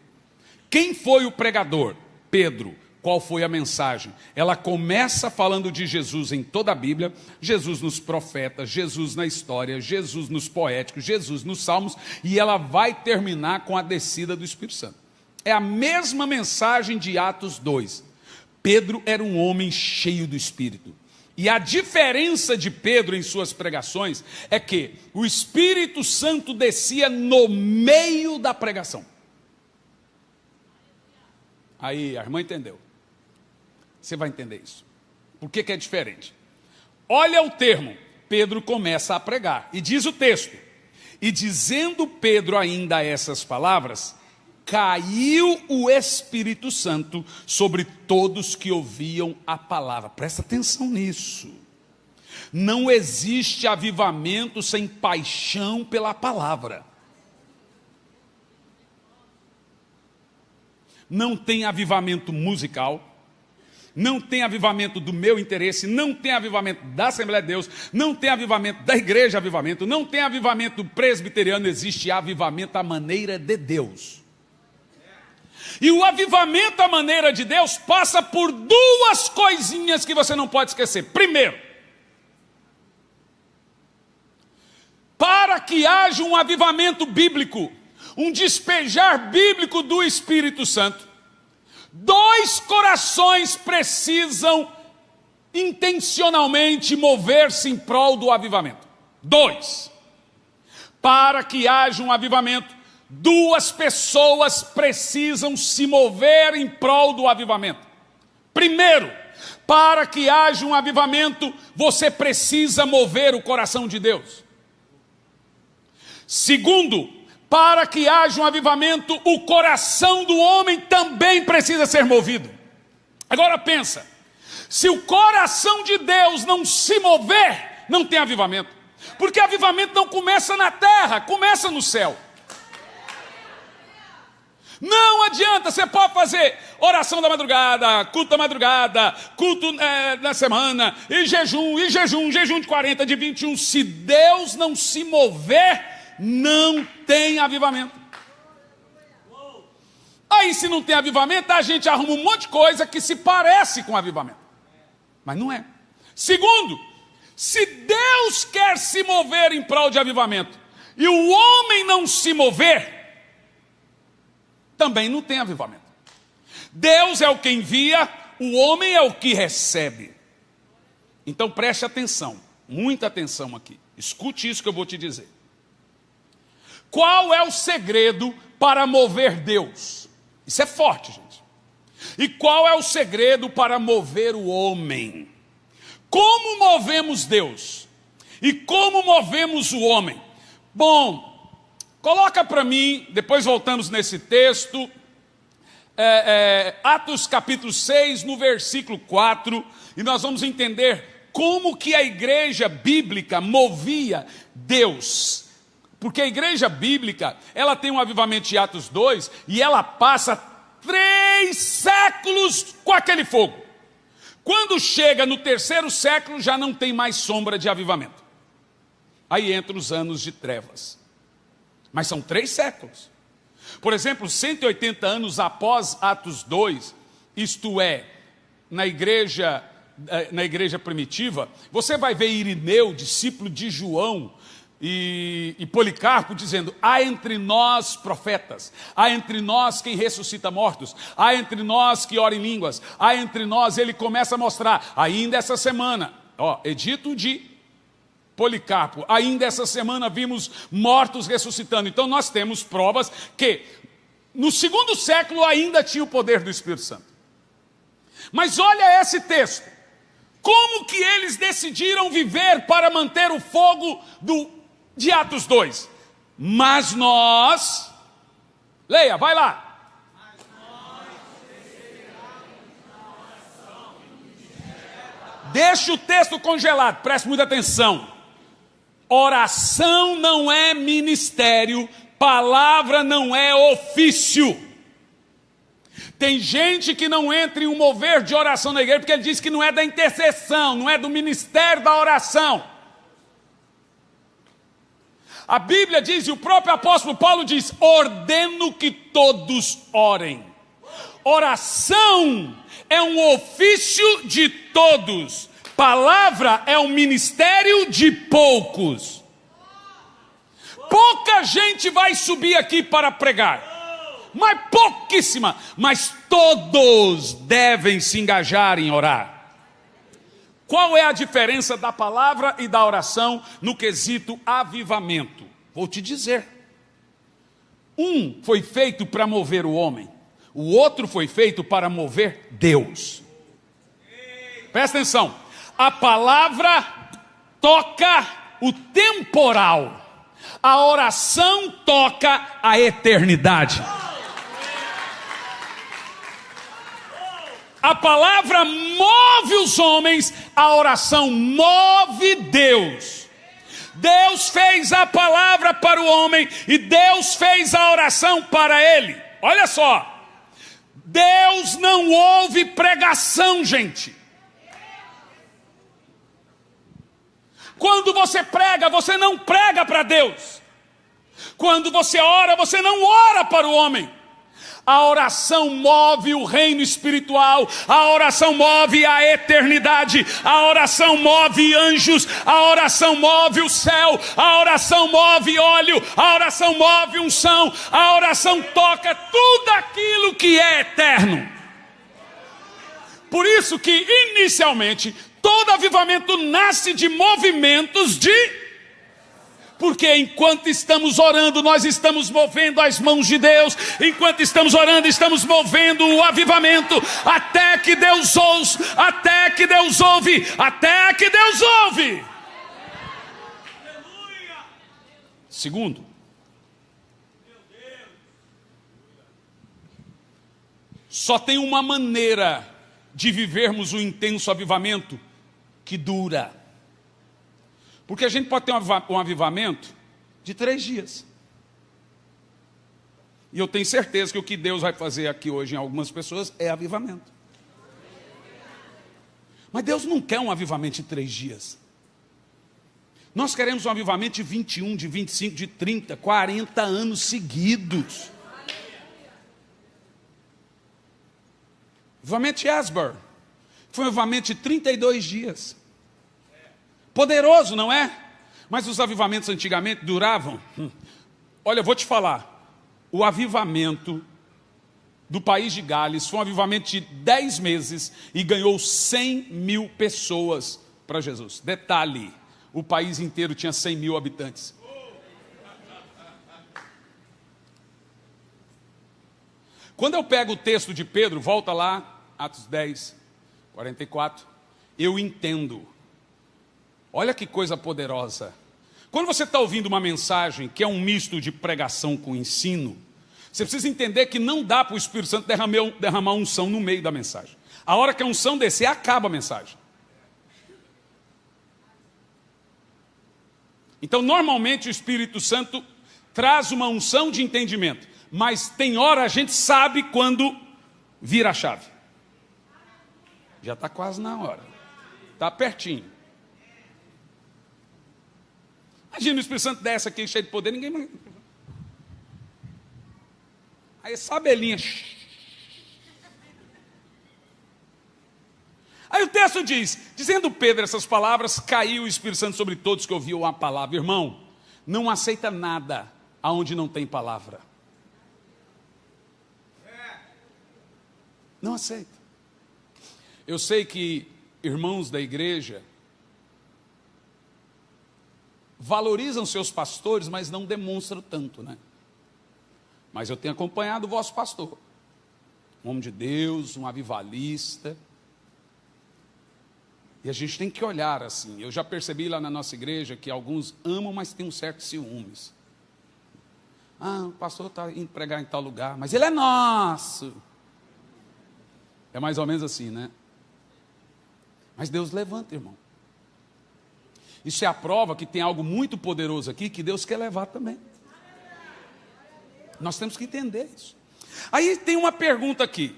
Quem foi o pregador? Pedro. Qual foi a mensagem? Ela começa falando de Jesus em toda a Bíblia, Jesus nos profetas, Jesus na história, Jesus nos poéticos, Jesus nos salmos, e ela vai terminar com a descida do Espírito Santo. É a mesma mensagem de Atos 2. Pedro era um homem cheio do Espírito. E a diferença de Pedro em suas pregações é que o Espírito Santo descia no meio da pregação. Aí, a irmã entendeu. Você vai entender isso. Por que é diferente? Olha o termo. Pedro começa a pregar. E diz o texto: e dizendo Pedro ainda essas palavras, caiu o Espírito Santo sobre todos que ouviam a palavra. Presta atenção nisso. Não existe avivamento sem paixão pela palavra. Não tem avivamento musical, não tem avivamento do meu interesse, não tem avivamento da Assembleia de Deus, não tem avivamento da Igreja Avivamento, não tem avivamento presbiteriano, existe avivamento à maneira de Deus. E o avivamento à maneira de Deus passa por 2 coisinhas que você não pode esquecer. Primeiro, para que haja um avivamento bíblico, um despejar bíblico do Espírito Santo, 2 corações precisam intencionalmente mover-se em prol do avivamento. 2. Para que haja um avivamento, 2 pessoas precisam se mover em prol do avivamento. Primeiro, para que haja um avivamento, você precisa mover o coração de Deus. Segundo, para que haja um avivamento, o coração do homem também precisa ser movido. Agora pensa, se o coração de Deus não se mover, não tem avivamento. Porque avivamento não começa na terra, começa no céu. Não adianta, você pode fazer oração da madrugada, culto na semana, e jejum de 40, de 21. Se Deus não se mover, não tem avivamento. Aí se não tem avivamento, a gente arruma um monte de coisa que se parece com avivamento, mas não é. Segundo, se Deus quer se mover em prol de avivamento e o homem não se mover, também não tem avivamento. Deus é o que envia, o homem é o que recebe. Então preste atenção, muita atenção aqui. Escute isso que eu vou te dizer. Qual é o segredo para mover Deus? Isso é forte, gente. E qual é o segredo para mover o homem? Como movemos Deus? E como movemos o homem? Bom, Coloca para mim, depois voltamos nesse texto, Atos capítulo 6, no versículo 4, e nós vamos entender como que a igreja bíblica movia Deus. Porque a igreja bíblica, ela tem um avivamento de Atos 2, e ela passa 3 séculos com aquele fogo. Quando chega no 3º século, já não tem mais sombra de avivamento. Aí entram os anos de trevas. Mas são 3 séculos. Por exemplo, 180 anos após Atos 2, isto é, na igreja primitiva, você vai ver Irineu, discípulo de João, e Policarpo dizendo: há entre nós profetas, há entre nós quem ressuscita mortos, há entre nós que ora em línguas, há entre nós. Ele começa a mostrar, ainda essa semana, edito de Policarpo, ainda essa semana vimos mortos ressuscitando. Então nós temos provas que no 2º século ainda tinha o poder do Espírito Santo. Mas olha esse texto, como que eles decidiram viver para manter o fogo de Atos 2? Mas nós, leia, vai lá. Deixa o texto congelado, preste muita atenção. Oração não é ministério, palavra não é ofício. Tem gente que não entra em um mover de oração na igreja porque ele diz que não é da intercessão, não é do ministério da oração. A Bíblia diz, e o próprio apóstolo Paulo diz: ordeno que todos orem. Oração é um ofício de todos. Palavra é um ministério de poucos. Pouca gente vai subir aqui para pregar, mas pouquíssima. Mas todos devem se engajar em orar. Qual é a diferença da palavra e da oração no quesito avivamento? Vou te dizer. Um foi feito para mover o homem, o outro foi feito para mover Deus. Presta atenção. A palavra toca o temporal, a oração toca a eternidade. A palavra move os homens, a oração move Deus. Deus fez a palavra para o homem e Deus fez a oração para ele. Olha só, Deus não ouve pregação, gente. Quando você prega, você não prega para Deus. Quando você ora, você não ora para o homem. A oração move o reino espiritual, a oração move a eternidade, a oração move anjos, a oração move o céu, a oração move óleo, a oração move unção, a oração toca tudo aquilo que é eterno. Por isso que inicialmente todo avivamento nasce de movimentos porque enquanto estamos orando, nós estamos movendo as mãos de Deus. Enquanto estamos orando, estamos movendo o avivamento. Até que Deus ouça, até que Deus ouve, até que Deus ouve. Segundo, só tem uma maneira de vivermos o intenso avivamento que dura. Porque a gente pode ter um avivamento de 3 dias. E eu tenho certeza que o que Deus vai fazer aqui hoje em algumas pessoas é avivamento. Mas Deus não quer um avivamento de 3 dias. Nós queremos um avivamento de 21, de 25, de 30, 40 anos seguidos. Avivamento de Asbury foi um avivamento de 32 dias. Poderoso, não é? Mas os avivamentos antigamente duravam. Olha, eu vou te falar. O avivamento do país de Gales foi um avivamento de 10 meses e ganhou 100 mil pessoas para Jesus. Detalhe, o país inteiro tinha 100 mil habitantes. Quando eu pego o texto de Pedro, volta lá, Atos 10, 44, eu entendo. Olha que coisa poderosa. Quando você está ouvindo uma mensagem que é um misto de pregação com ensino, você precisa entender que não dá para o Espírito Santo derramar unção no meio da mensagem. A hora que a unção descer, acaba a mensagem. Então, normalmente, o Espírito Santo traz uma unção de entendimento, mas tem hora a gente sabe quando vira a chave. Já está quase na hora. Está pertinho. Imagina o Espírito Santo desce aqui cheio de poder, ninguém... Aí essa abelhinha... Aí o texto diz, dizendo Pedro essas palavras, caiu o Espírito Santo sobre todos que ouviam a palavra. Irmão, não aceita nada aonde não tem palavra. Não aceita. Eu sei que irmãos da igreja valorizam seus pastores, mas não demonstram tanto, né? Mas eu tenho acompanhado o vosso pastor. Um homem de Deus, um avivalista. E a gente tem que olhar assim. Eu já percebi lá na nossa igreja que alguns amam, mas tem um certo ciúmes. Ah, o pastor está indo pregar em tal lugar, mas ele é nosso. É mais ou menos assim, né? Mas Deus levanta, irmão. Isso é a prova que tem algo muito poderoso aqui que Deus quer levar também. Nós temos que entender isso. Aí tem uma pergunta aqui.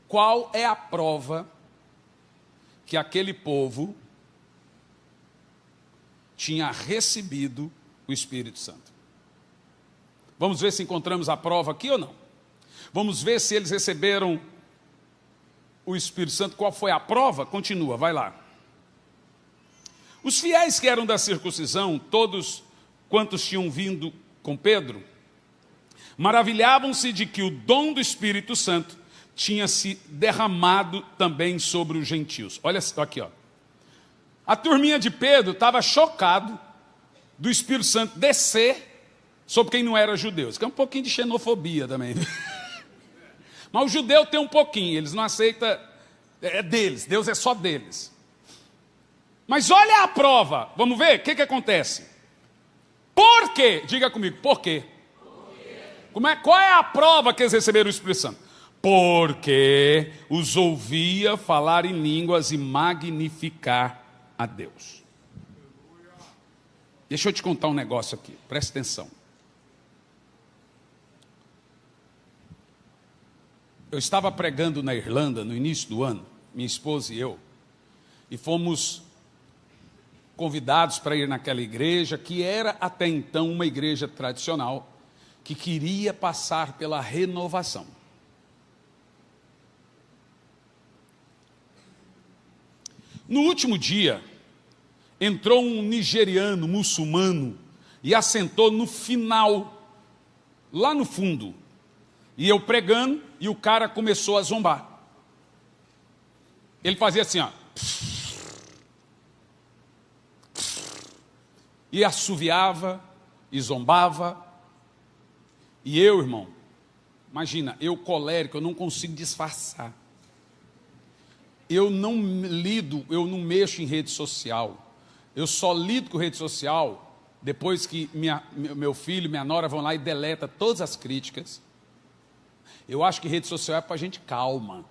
Qual é a prova que aquele povo tinha recebido o Espírito Santo? Vamos ver se encontramos a prova aqui ou não. Vamos ver se eles receberam o Espírito Santo. Qual foi a prova? Continua, vai lá. Os fiéis que eram da circuncisão, todos quantos tinham vindo com Pedro, maravilhavam-se de que o dom do Espírito Santo tinha se derramado também sobre os gentios. Olha aqui, ó. A turminha de Pedro estava chocado do Espírito Santo descer sobre quem não era judeu. Isso que é um pouquinho de xenofobia também. Mas o judeu tem um pouquinho, eles não aceitam, é deles, Deus é só deles. Mas olha a prova, vamos ver o que acontece. Por quê? Diga comigo, por quê? Qual é a prova que eles receberam o Espírito Santo? Porque os ouvia falar em línguas e magnificar a Deus. Deixa eu te contar um negócio aqui, presta atenção. Eu estava pregando na Irlanda no início do ano, minha esposa e eu, e fomos convidados para ir naquela igreja, que era até então uma igreja tradicional, que queria passar pela renovação. No último dia, entrou um nigeriano muçulmano e assentou no final, lá no fundo. E eu pregando, e o cara começou a zombar. Ele fazia assim, ó. E assoviava, e zombava. E eu, irmão, imagina, eu colérico, eu não consigo disfarçar. Eu não mexo em rede social. Eu só lido com rede social depois que meu filho e minha nora vão lá e deleta todas as críticas. Eu acho que rede social é para gente calma.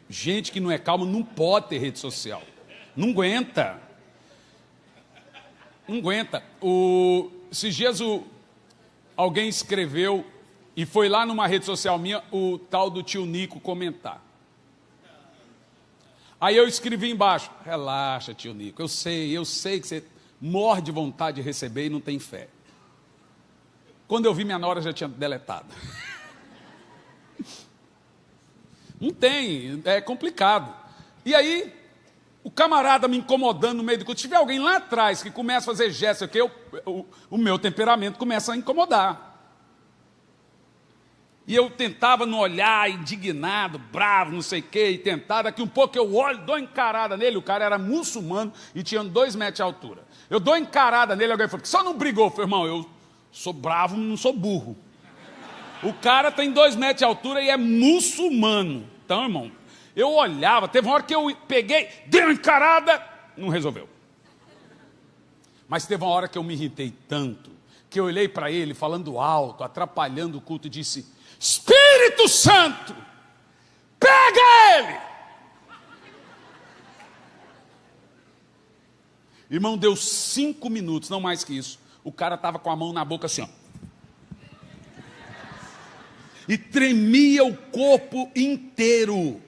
Gente que não é calma não pode ter rede social. Não aguenta. Não aguenta. Esses dias alguém escreveu, e foi lá numa rede social minha, o tal do tio Nico comentar. Aí eu escrevi embaixo, relaxa tio Nico, eu sei que você morre de vontade de receber e não tem fé. Quando eu vi, minha nora já tinha deletado. Não tem, é complicado. E aí, o camarada me incomodando no meio do culto. Se tiver alguém lá atrás que começa a fazer gestos, que o meu temperamento começa a incomodar. E eu tentava não olhar, indignado, bravo, não sei o quê, e tentava, daqui um pouco eu olho, dou encarada nele, o cara era muçulmano e tinha 2 metros de altura. Eu dou encarada nele, alguém falou, só não brigou? Eu falei, irmão, eu sou bravo, não sou burro. O cara tem 2 metros de altura e é muçulmano. Então, irmão, eu olhava, teve uma hora que eu peguei, dei uma encarada, não resolveu. Mas teve uma hora que eu me irritei tanto, que eu olhei para ele falando alto, atrapalhando o culto, e disse: Espírito Santo, pega ele! Irmão, deu 5 minutos, não mais que isso. O cara estava com a mão na boca assim, ó. E tremia o corpo inteiro.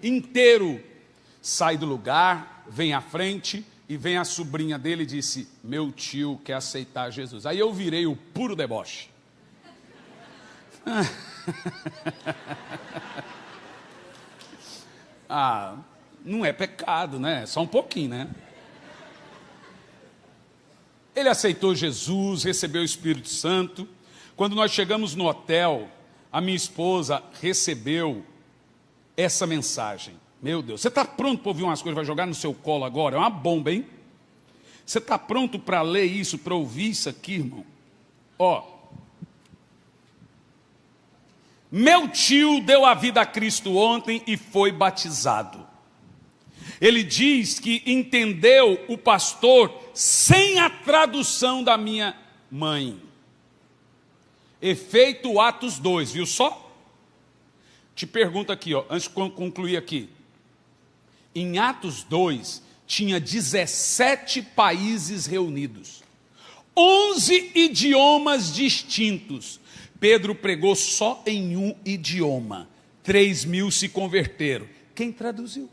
Sai do lugar, vem à frente, e vem a sobrinha dele e disse: meu tio quer aceitar Jesus. Aí eu virei o puro deboche. Não é pecado, né? Só um pouquinho, né? Ele aceitou Jesus, recebeu o Espírito Santo. Quando nós chegamos no hotel, a minha esposa recebeu essa mensagem. Meu Deus, você está pronto para ouvir umas coisas, vai jogar no seu colo agora? É uma bomba, hein? Você está pronto para ler isso, para ouvir isso aqui, irmão? Ó, meu tio deu a vida a Cristo ontem e foi batizado. Ele diz que entendeu o pastor sem a tradução da minha mãe. Efeito Atos 2, viu só? Te pergunto aqui, ó, antes de concluir aqui. Em Atos 2, tinha 17 países reunidos. 11 idiomas distintos. Pedro pregou só em um idioma. 3.000 se converteram. Quem traduziu?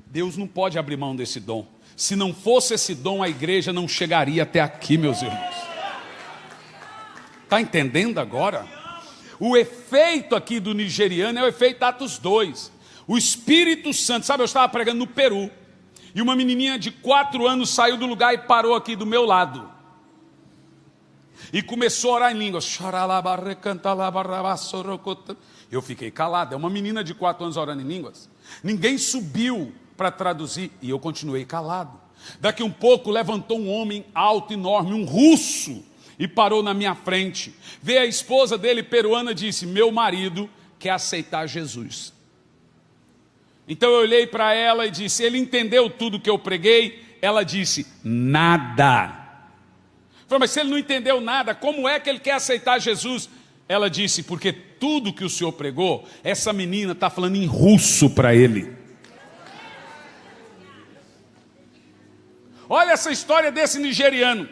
Deus não pode abrir mão desse dom. Se não fosse esse dom, a igreja não chegaria até aqui, meus irmãos. Está entendendo agora? O efeito aqui do nigeriano é o efeito Atos 2. O Espírito Santo, sabe, eu estava pregando no Peru, e uma menininha de 4 anos saiu do lugar e parou aqui do meu lado. E começou a orar em línguas. Eu fiquei calado. É uma menina de 4 anos orando em línguas. Ninguém subiu para traduzir, e eu continuei calado. Daqui um pouco levantou um homem alto, enorme, um russo, e parou na minha frente. Veio a esposa dele, peruana, e disse: meu marido quer aceitar Jesus. Então eu olhei para ela e disse: ele entendeu tudo que eu preguei? Ela disse: nada. Eu falei: mas se ele não entendeu nada, como é que ele quer aceitar Jesus? Ela disse: porque tudo que o senhor pregou, essa menina está falando em russo para ele. Olha essa história desse nigeriano.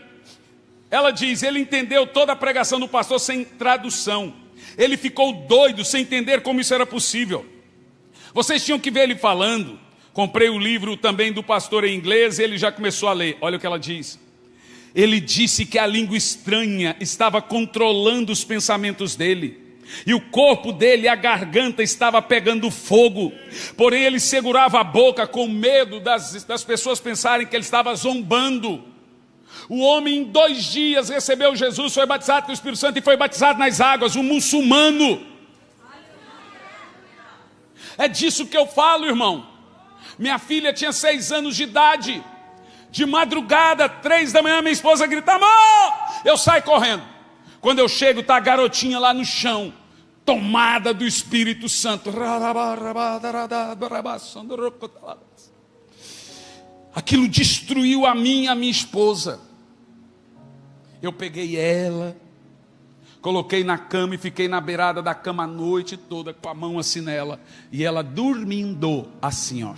Ela diz: ele entendeu toda a pregação do pastor sem tradução. Ele ficou doido sem entender como isso era possível. Vocês tinham que ver ele falando. Comprei o livro também do pastor em inglês e ele já começou a ler. Olha o que ela diz. Ele disse que a língua estranha estava controlando os pensamentos dele. E o corpo dele, a garganta estava pegando fogo. Porém ele segurava a boca com medo das pessoas pensarem que ele estava zombando. O homem em 2 dias recebeu Jesus, foi batizado com o Espírito Santo e foi batizado nas águas, um muçulmano. É disso que eu falo, irmão. Minha filha tinha 6 anos de idade. De madrugada, 3 da manhã, minha esposa grita: amor! Eu saio correndo. Quando eu chego, está a garotinha lá no chão, tomada do Espírito Santo. Aquilo destruiu a mim e a minha esposa. Eu peguei ela, coloquei na cama e fiquei na beirada da cama a noite toda, com a mão assim nela. E ela dormindo, assim ó.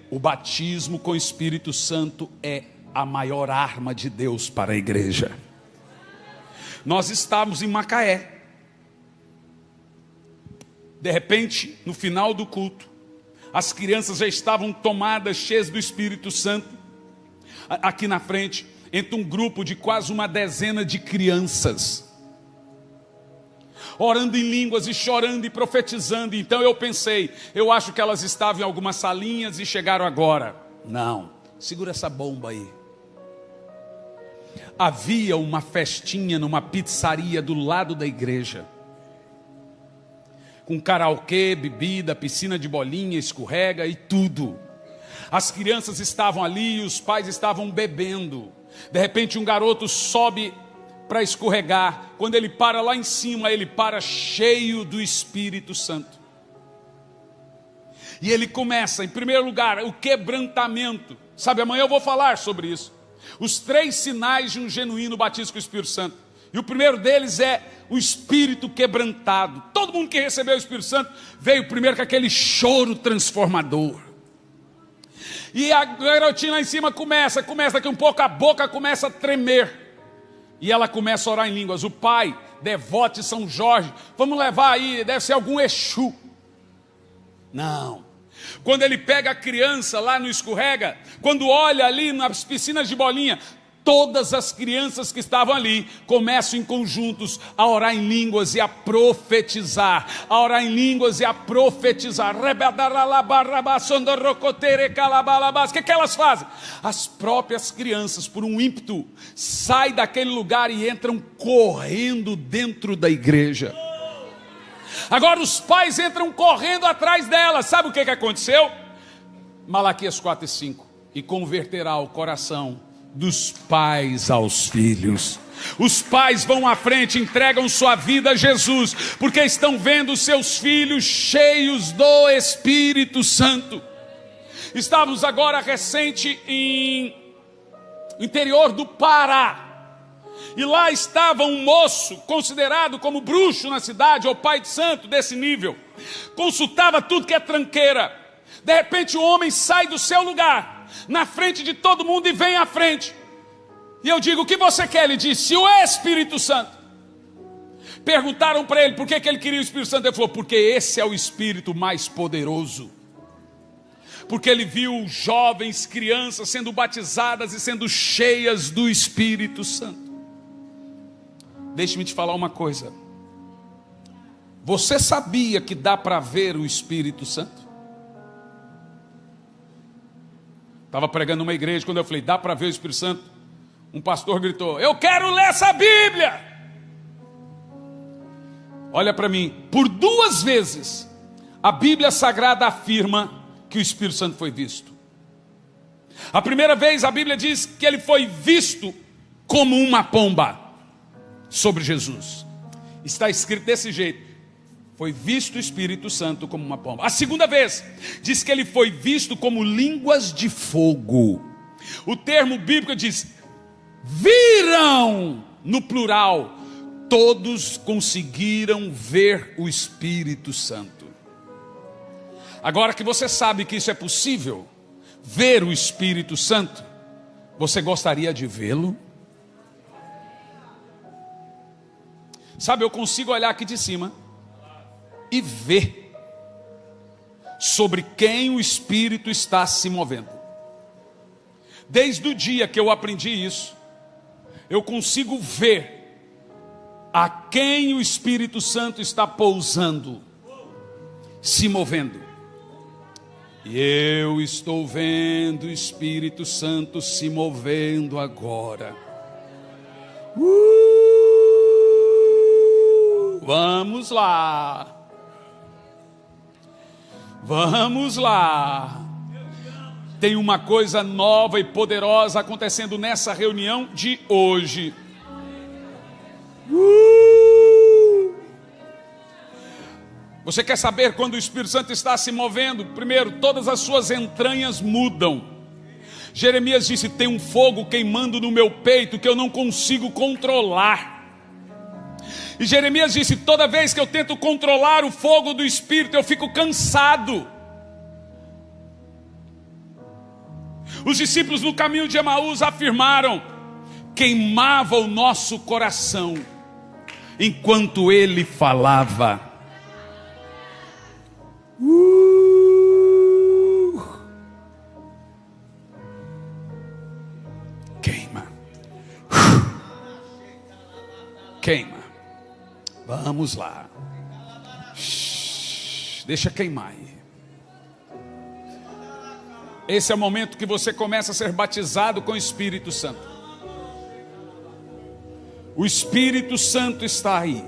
O batismo com o Espírito Santo é a maior arma de Deus para a igreja. Nós estávamos em Macaé. De repente, no final do culto, as crianças já estavam tomadas, cheias do Espírito Santo. Aqui na frente, entra um grupo de quase uma dezena de crianças, orando em línguas e chorando e profetizando. Então eu pensei, eu acho que elas estavam em algumas salinhas e chegaram agora. Não, segura essa bomba aí. Havia uma festinha numa pizzaria do lado da igreja, com karaokê, bebida, piscina de bolinha, escorrega e tudo. As crianças estavam ali e os pais estavam bebendo. De repente um garoto sobe para escorregar, quando ele para lá em cima, ele para cheio do Espírito Santo. E ele começa, em primeiro lugar, o quebrantamento. Sabe, amanhã eu vou falar sobre isso. Os 3 sinais de um genuíno batismo com o Espírito Santo. E o primeiro deles é o espírito quebrantado. Todo mundo que recebeu o Espírito Santo veio primeiro com aquele choro transformador. E a garotinha lá em cima começa daqui um pouco a boca começa a tremer. E ela começa a orar em línguas. O pai, devoto de São Jorge, vamos levar aí, deve ser algum Exu. Não. Quando ele pega a criança lá no escorrega, quando olha ali nas piscinas de bolinha, todas as crianças que estavam ali começam em conjuntos a orar em línguas e a profetizar. A orar em línguas e a profetizar. O que elas fazem? As próprias crianças, por um ímpeto, saem daquele lugar e entram correndo dentro da igreja. Agora os pais entram correndo atrás delas. Sabe o que aconteceu? Malaquias 4:5. E converterá o coração dos pais aos filhos. Os pais vão à frente, entregam sua vida a Jesus, porque estão vendo seus filhos cheios do Espírito Santo. Estávamos agora recente em interior do Pará. E lá estava um moço considerado como bruxo na cidade, ou pai de santo desse nível. Consultava tudo que é tranqueira. De repente o homem sai do seu lugar, na frente de todo mundo, e vem à frente. E eu digo, o que você quer? Ele disse, o Espírito Santo. Perguntaram para ele por que ele queria o Espírito Santo. Ele falou, porque esse é o Espírito mais poderoso. Porque ele viu jovens, crianças sendo batizadas e sendo cheias do Espírito Santo. Deixe-me te falar uma coisa. Você sabia que dá para ver o Espírito Santo? Estava pregando numa igreja, quando eu falei, dá para ver o Espírito Santo? Um pastor gritou, eu quero ler essa Bíblia. Olha para mim, por 2 vezes, a Bíblia Sagrada afirma que o Espírito Santo foi visto. A primeira vez a Bíblia diz que ele foi visto como uma pomba sobre Jesus. Está escrito desse jeito, foi visto o Espírito Santo como uma pomba. A segunda vez, diz que ele foi visto como línguas de fogo. O termo bíblico diz, viram, no plural, todos conseguiram ver o Espírito Santo. Agora que você sabe que isso é possível, ver o Espírito Santo, você gostaria de vê-lo? Sabe, eu consigo olhar aqui de cima e ver sobre quem o Espírito está se movendo. Desde o dia que eu aprendi isso, eu consigo ver a quem o Espírito Santo está pousando, se movendo. E eu estou vendo o Espírito Santo se movendo agora. Vamos lá. Vamos lá. Tem uma coisa nova e poderosa acontecendo nessa reunião de hoje. Você quer saber quando o Espírito Santo está se movendo? Primeiro, todas as suas entranhas mudam. Jeremias disse, tem um fogo queimando no meu peito que eu não consigo controlar. E Jeremias disse, toda vez que eu tento controlar o fogo do Espírito, eu fico cansado. Os discípulos no caminho de Emaús afirmaram, queimava o nosso coração, enquanto ele falava. Queima. Queima. Vamos lá. Deixa queimar aí. Esse é o momento que você começa a ser batizado com o Espírito Santo. O Espírito Santo está aí.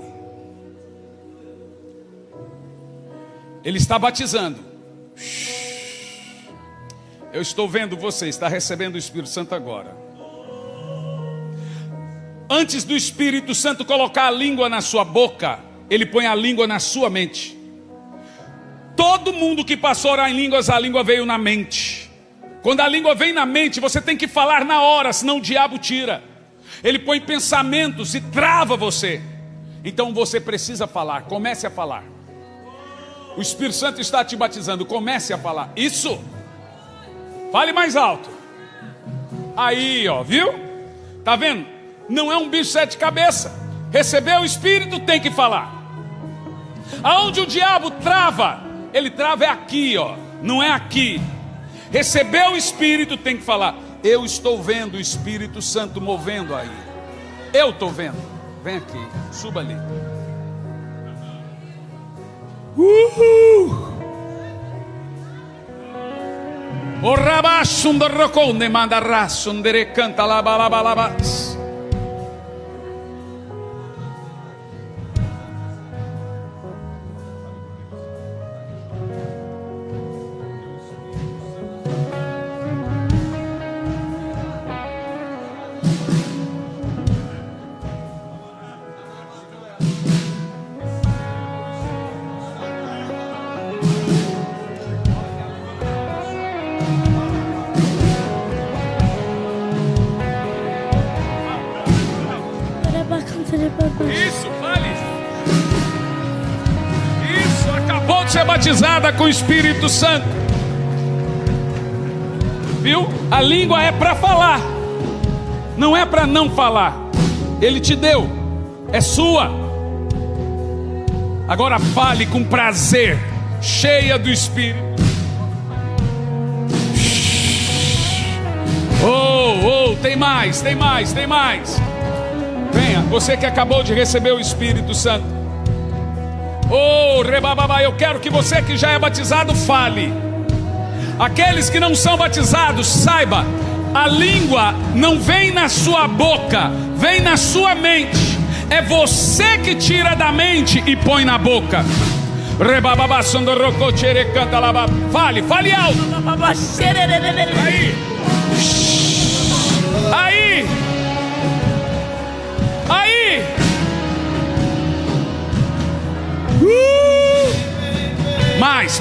Ele está batizando. Eu estou vendo você, está recebendo o Espírito Santo agora. Antes do Espírito Santo colocar a língua na sua boca, ele põe a língua na sua mente. Todo mundo que passou a orar em línguas, a língua veio na mente. Quando a língua vem na mente, você tem que falar na hora, senão o diabo tira. Ele põe pensamentos e trava você. Então você precisa falar, comece a falar. O Espírito Santo está te batizando, comece a falar. Isso. Fale mais alto. Aí, ó, viu? Tá vendo? Não é um bicho de 7 cabeças. Recebeu o Espírito, tem que falar. Aonde o diabo trava, ele trava é aqui, ó, não é aqui. Recebeu o Espírito, tem que falar. Eu estou vendo o Espírito Santo movendo aí. Eu estou vendo. Vem aqui, suba ali. O rabaço do roconde manda raço, ndere canta la balabalabas. Isso, fale. Isso, acabou de ser batizada com o Espírito Santo. Viu? A língua é para falar, não é para não falar. Ele te deu, é sua. Agora fale com prazer, cheia do Espírito. Oh, tem mais, tem mais, tem mais. Venha, você que acabou de receber o Espírito Santo. Oh, rebababá, eu quero que você que já é batizado fale. Aqueles que não são batizados, saiba, a língua não vem na sua boca, vem na sua mente. É você que tira da mente e põe na boca. Rebababá, sondorocochere, canta lá. Fale, fale alto. Aí. Aí. Mais.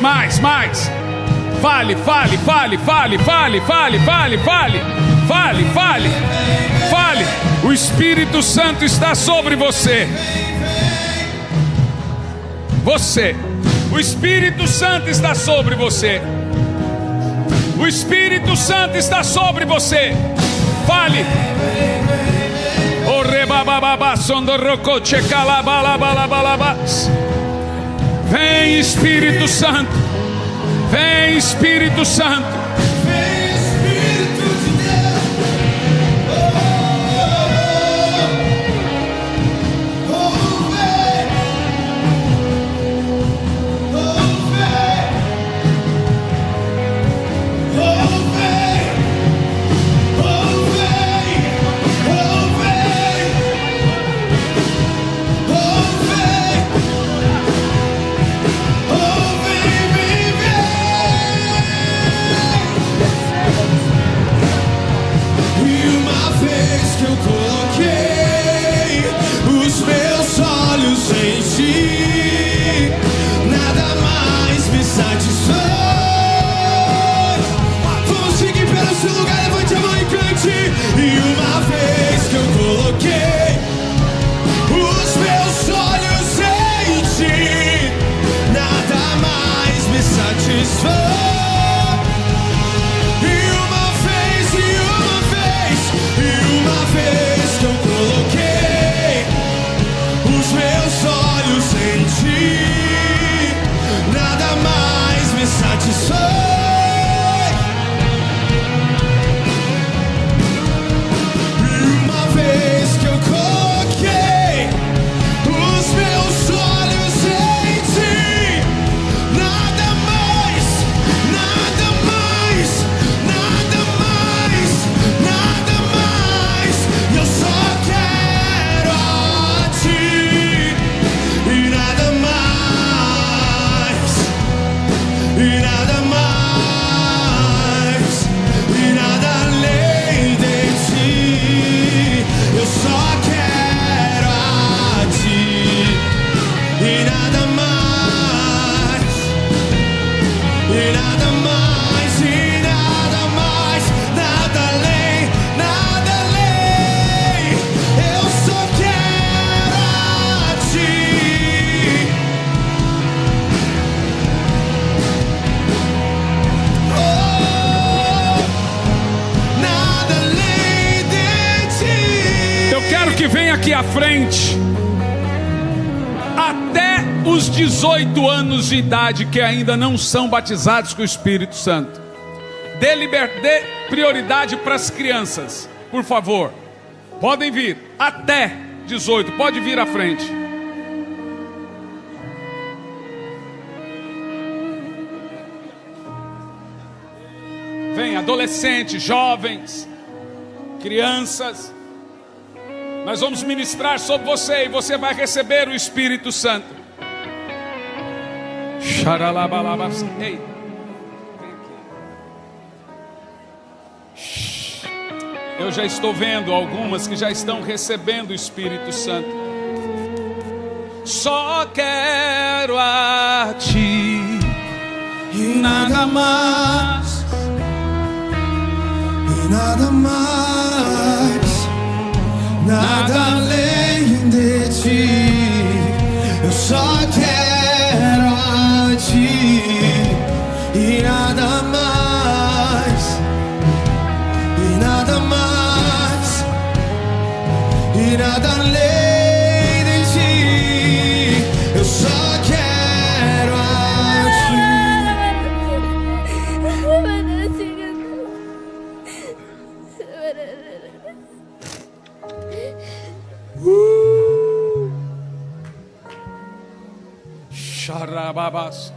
Fale. O Espírito Santo está sobre você. O Espírito Santo está sobre você. O Espírito Santo está sobre você. Fale. O rebababá sondorrocoche calabalabalabas. Vem Espírito Santo. Vem Espírito Santo. Vem Espírito de Deus. aqui à frente, até os 18 anos de idade que ainda não são batizados com o Espírito Santo. Dê prioridade para as crianças, por favor. Podem vir, até 18, pode vir à frente. Vem, adolescentes, jovens, crianças. Nós vamos ministrar sobre você e você vai receber o Espírito Santo. Ei, vem aqui. Eu já estou vendo algumas que já estão recebendo o Espírito Santo. Só quero a ti E nada mais, e nada mais, nada além de ti. Eu só quero a ti e nada mais, e nada mais, e nada além de ti. Eu só quero a ti. Xarababas.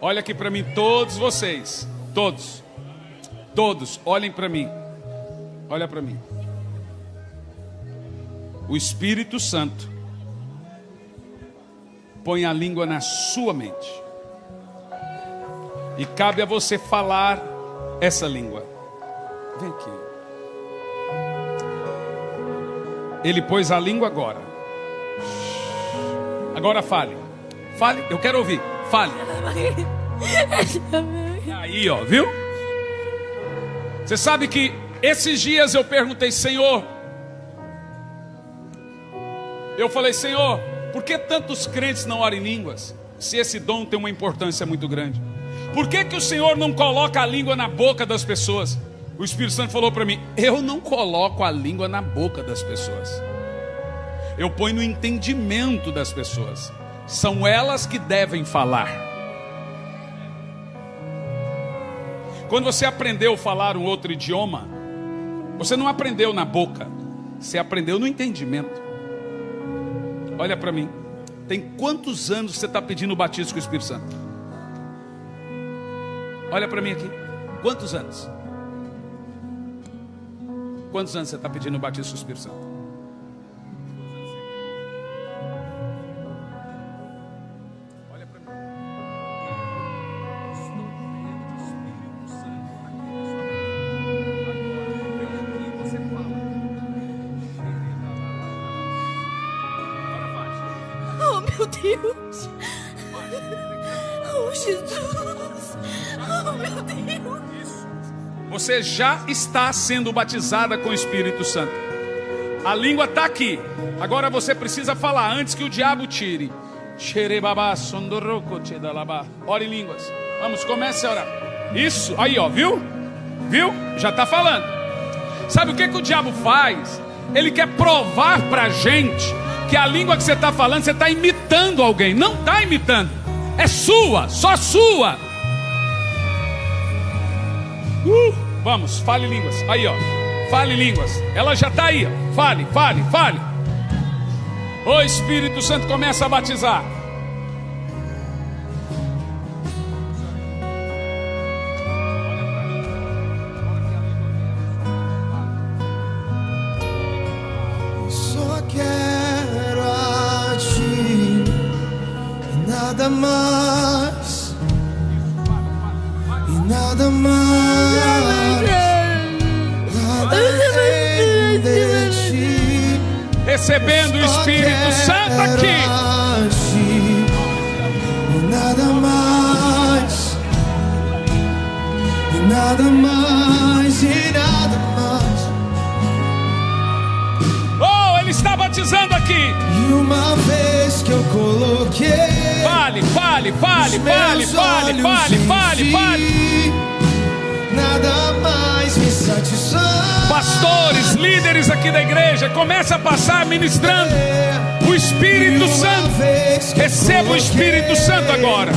Olha aqui para mim, todos vocês, todos, olhem para mim, olha para mim. O Espírito Santo põe a língua na sua mente e cabe a você falar essa língua. Vem aqui. Ele pôs a língua agora. Agora fale. Fale, eu quero ouvir. Fale. Aí, ó, viu? Você sabe que esses dias eu perguntei, Senhor, eu falei, Senhor, por que tantos crentes não oram em línguas? Se esse dom tem uma importância muito grande. Por que que o Senhor não coloca a língua na boca das pessoas? O Espírito Santo falou para mim, eu não coloco a língua na boca das pessoas. Eu ponho no entendimento das pessoas. São elas que devem falar. Quando você aprendeu a falar um outro idioma, você não aprendeu na boca, você aprendeu no entendimento. Olha para mim. Tem quantos anos você está pedindo o batismo com o Espírito Santo? Olha para mim aqui. Quantos anos? Quantos anos você está pedindo o batismo com o Espírito Santo? Olha para mim. Estou cheio de Espírito Santo aqui na sua vida. Agora, vem aqui e você fala. Agora faz. Oh, meu Deus. Oh, Jesus. Oh, meu Deus. Você já está sendo batizada com o Espírito Santo. A língua está aqui. Agora você precisa falar antes que o diabo tire. Ore em línguas. Vamos, comece a orar. Isso, aí ó, viu? Viu? Já está falando. Sabe o que que o diabo faz? Ele quer provar pra gente que a língua que você está falando, você está imitando alguém. Não está imitando. É sua, só sua. Vamos, fale línguas. Aí, ó. Fale línguas. Ela já está aí, ó. Fale, fale, fale. O Espírito Santo começa a batizar. Só quero a ti e nada mais, e nada mais, nada além de ti. Recebendo o Espírito Santo aqui. A ti, e nada mais, e nada mais, e nada mais. Oh, ele está batizando aqui. E uma vez que eu coloquei Fale, fale, fale, fale, fale, fale, fale, fale. nada mais me satisfaz. Pastores, líderes aqui da igreja, começa a passar ministrando o Espírito Santo. Receba o Espírito Santo agora.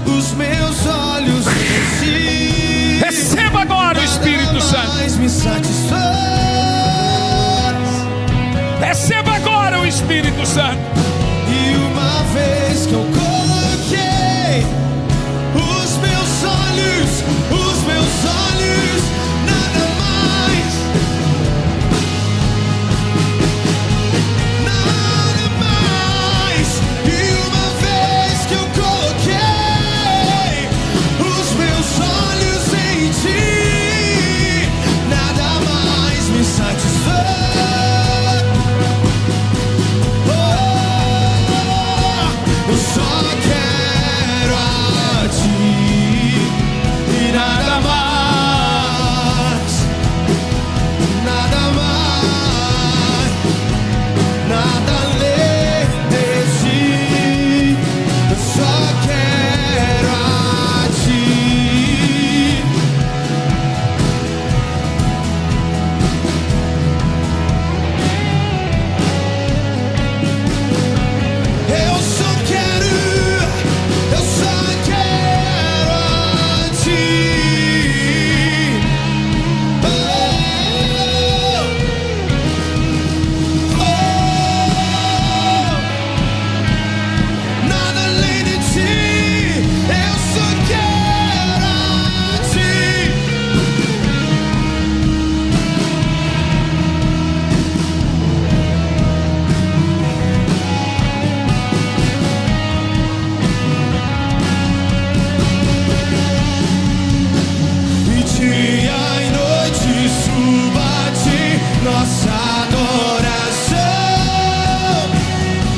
Os meus olhos em ti. Receba agora o Espírito Santo. Mais me satisfaz. Receba agora o Espírito Santo. E uma vez que eu coloquei os meus olhos, nada mais, nada mais. E uma vez que eu coloquei os meus olhos em ti, nada mais me satisfaz. Eu só quero a ti e nada mais, nada mais, nada além de ti. Eu só quero a ti. Eu só quero a ti. Oh, oh, nada além de ti. Eu só quero a ti. E dia e noite suba a ti nossa adoração.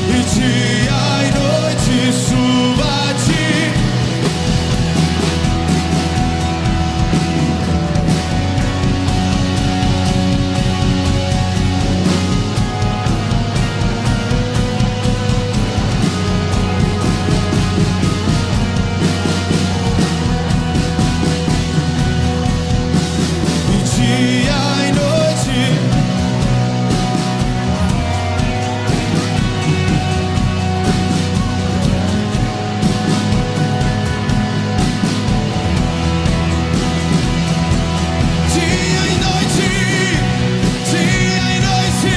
E dia e noite suba a ti. E dia e noite. Dia e noite, dia e noite,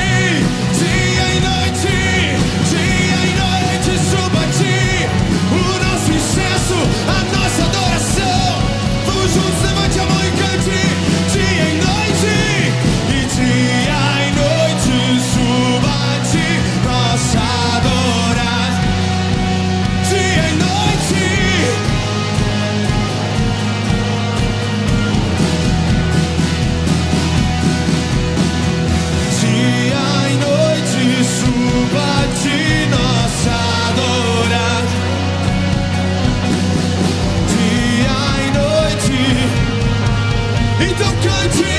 dia e noite, dia e noite suba a ti o nosso incenso, a nossa adoração. Vamos juntos, levante a mão e cante. Dia e noite, e dia e noite suba a ti nossa adoração. Dia e noite. Dia e noite suba a ti nossa adoração. Dia e noite. Então cante.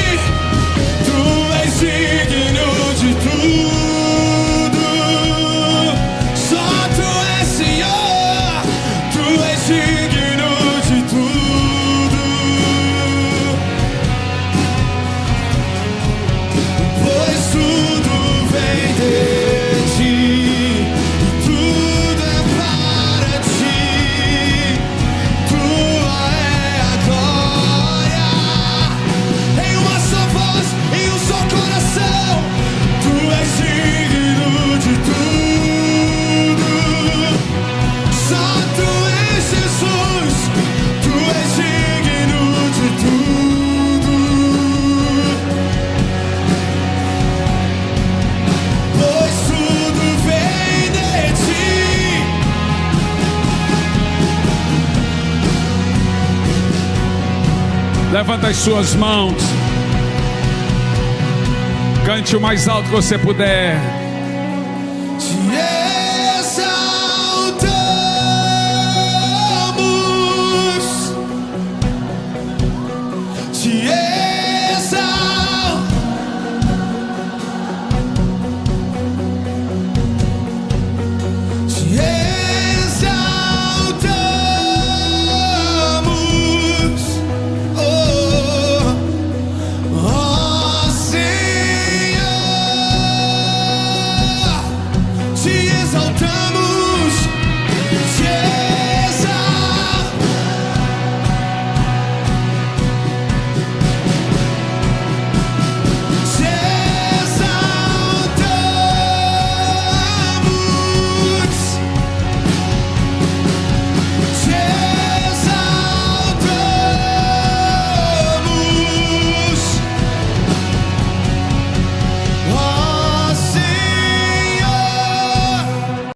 Tu és digno de tudo. Só tu és Senhor. Tu és digno de tudo. Pois tudo vem de ti, e tudo é para ti. Tua é a glória. Em uma só voz, em um só coração. Tu és digno de tudo. Só tu és Jesus. Tu és digno de tudo. Pois tudo vem de ti. Levanta as suas mãos. Cante o mais alto que você puder.